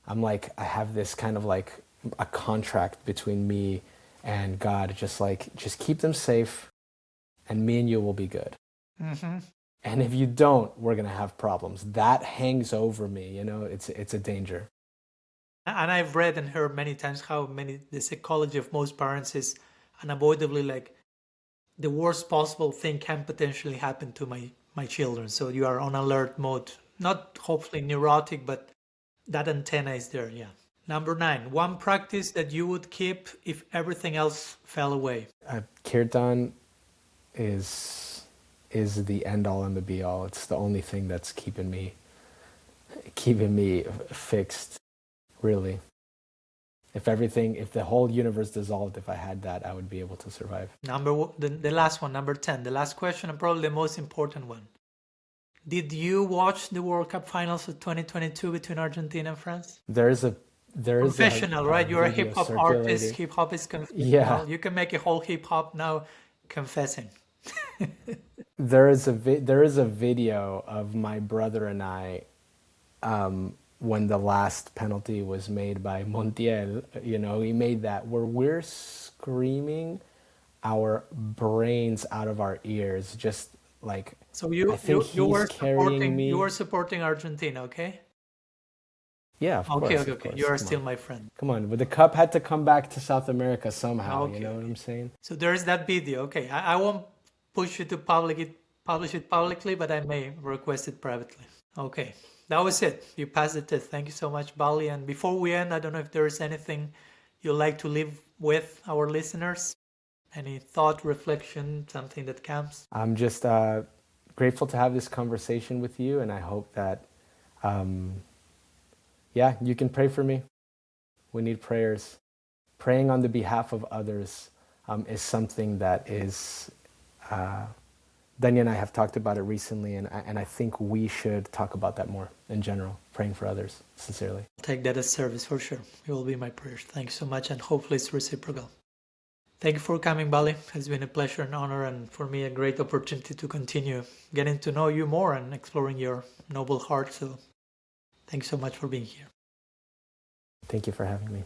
I'm like, I have this kind of like a contract between me and God, just keep them safe and me and you will be good. Mm-hmm. And if you don't, we're going to have problems. That hangs over me, it's a danger. And I've read and heard many times how the psychology of most parents is unavoidably like the worst possible thing can potentially happen to my children. So you are on alert mode, not hopefully neurotic, but that antenna is there, yeah. Number 9, one practice that you would keep if everything else fell away. Kirtan is the end all and the be all. It's the only thing that's keeping me fixed, really. If the whole universe dissolved, if I had that, I would be able to survive. The last one, number 10, the last question, and probably the most important one. Did you watch the World Cup finals of 2022 between Argentina and France? There is confessional, right? You're a hip hop artist. Hip hop is confessional. Yeah. You can make a whole hip hop now confessing. There is a video of my brother and I when the last penalty was made by Montiel. He made that where we're screaming our brains out of our ears, just like. So you were supporting Argentina, okay? Yeah, of course. Okay. You are still my friend. Come on, but the cup had to come back to South America somehow. Okay. You know what I'm saying? So there is that video. Okay, I won't push you to publish it publicly, but I may request it privately. Okay, that was it. You passed the test. Thank you so much, Bali. And before we end, I don't know if there is anything you'd like to leave with our listeners. Any thought, reflection, something that comes? I'm just grateful to have this conversation with you, and I hope that, you can pray for me. We need prayers. praying on the behalf of others is something that is, Danya and I have talked about it recently, and I think we should talk about that more in general, praying for others, sincerely. Take that as service for sure. It will be my prayers. Thank you so much, and hopefully it's reciprocal. Thank you for coming, Bali. It's been a pleasure and honor, and for me a great opportunity to continue getting to know you more and exploring your noble heart. So thank you so much for being here. Thank you for having me.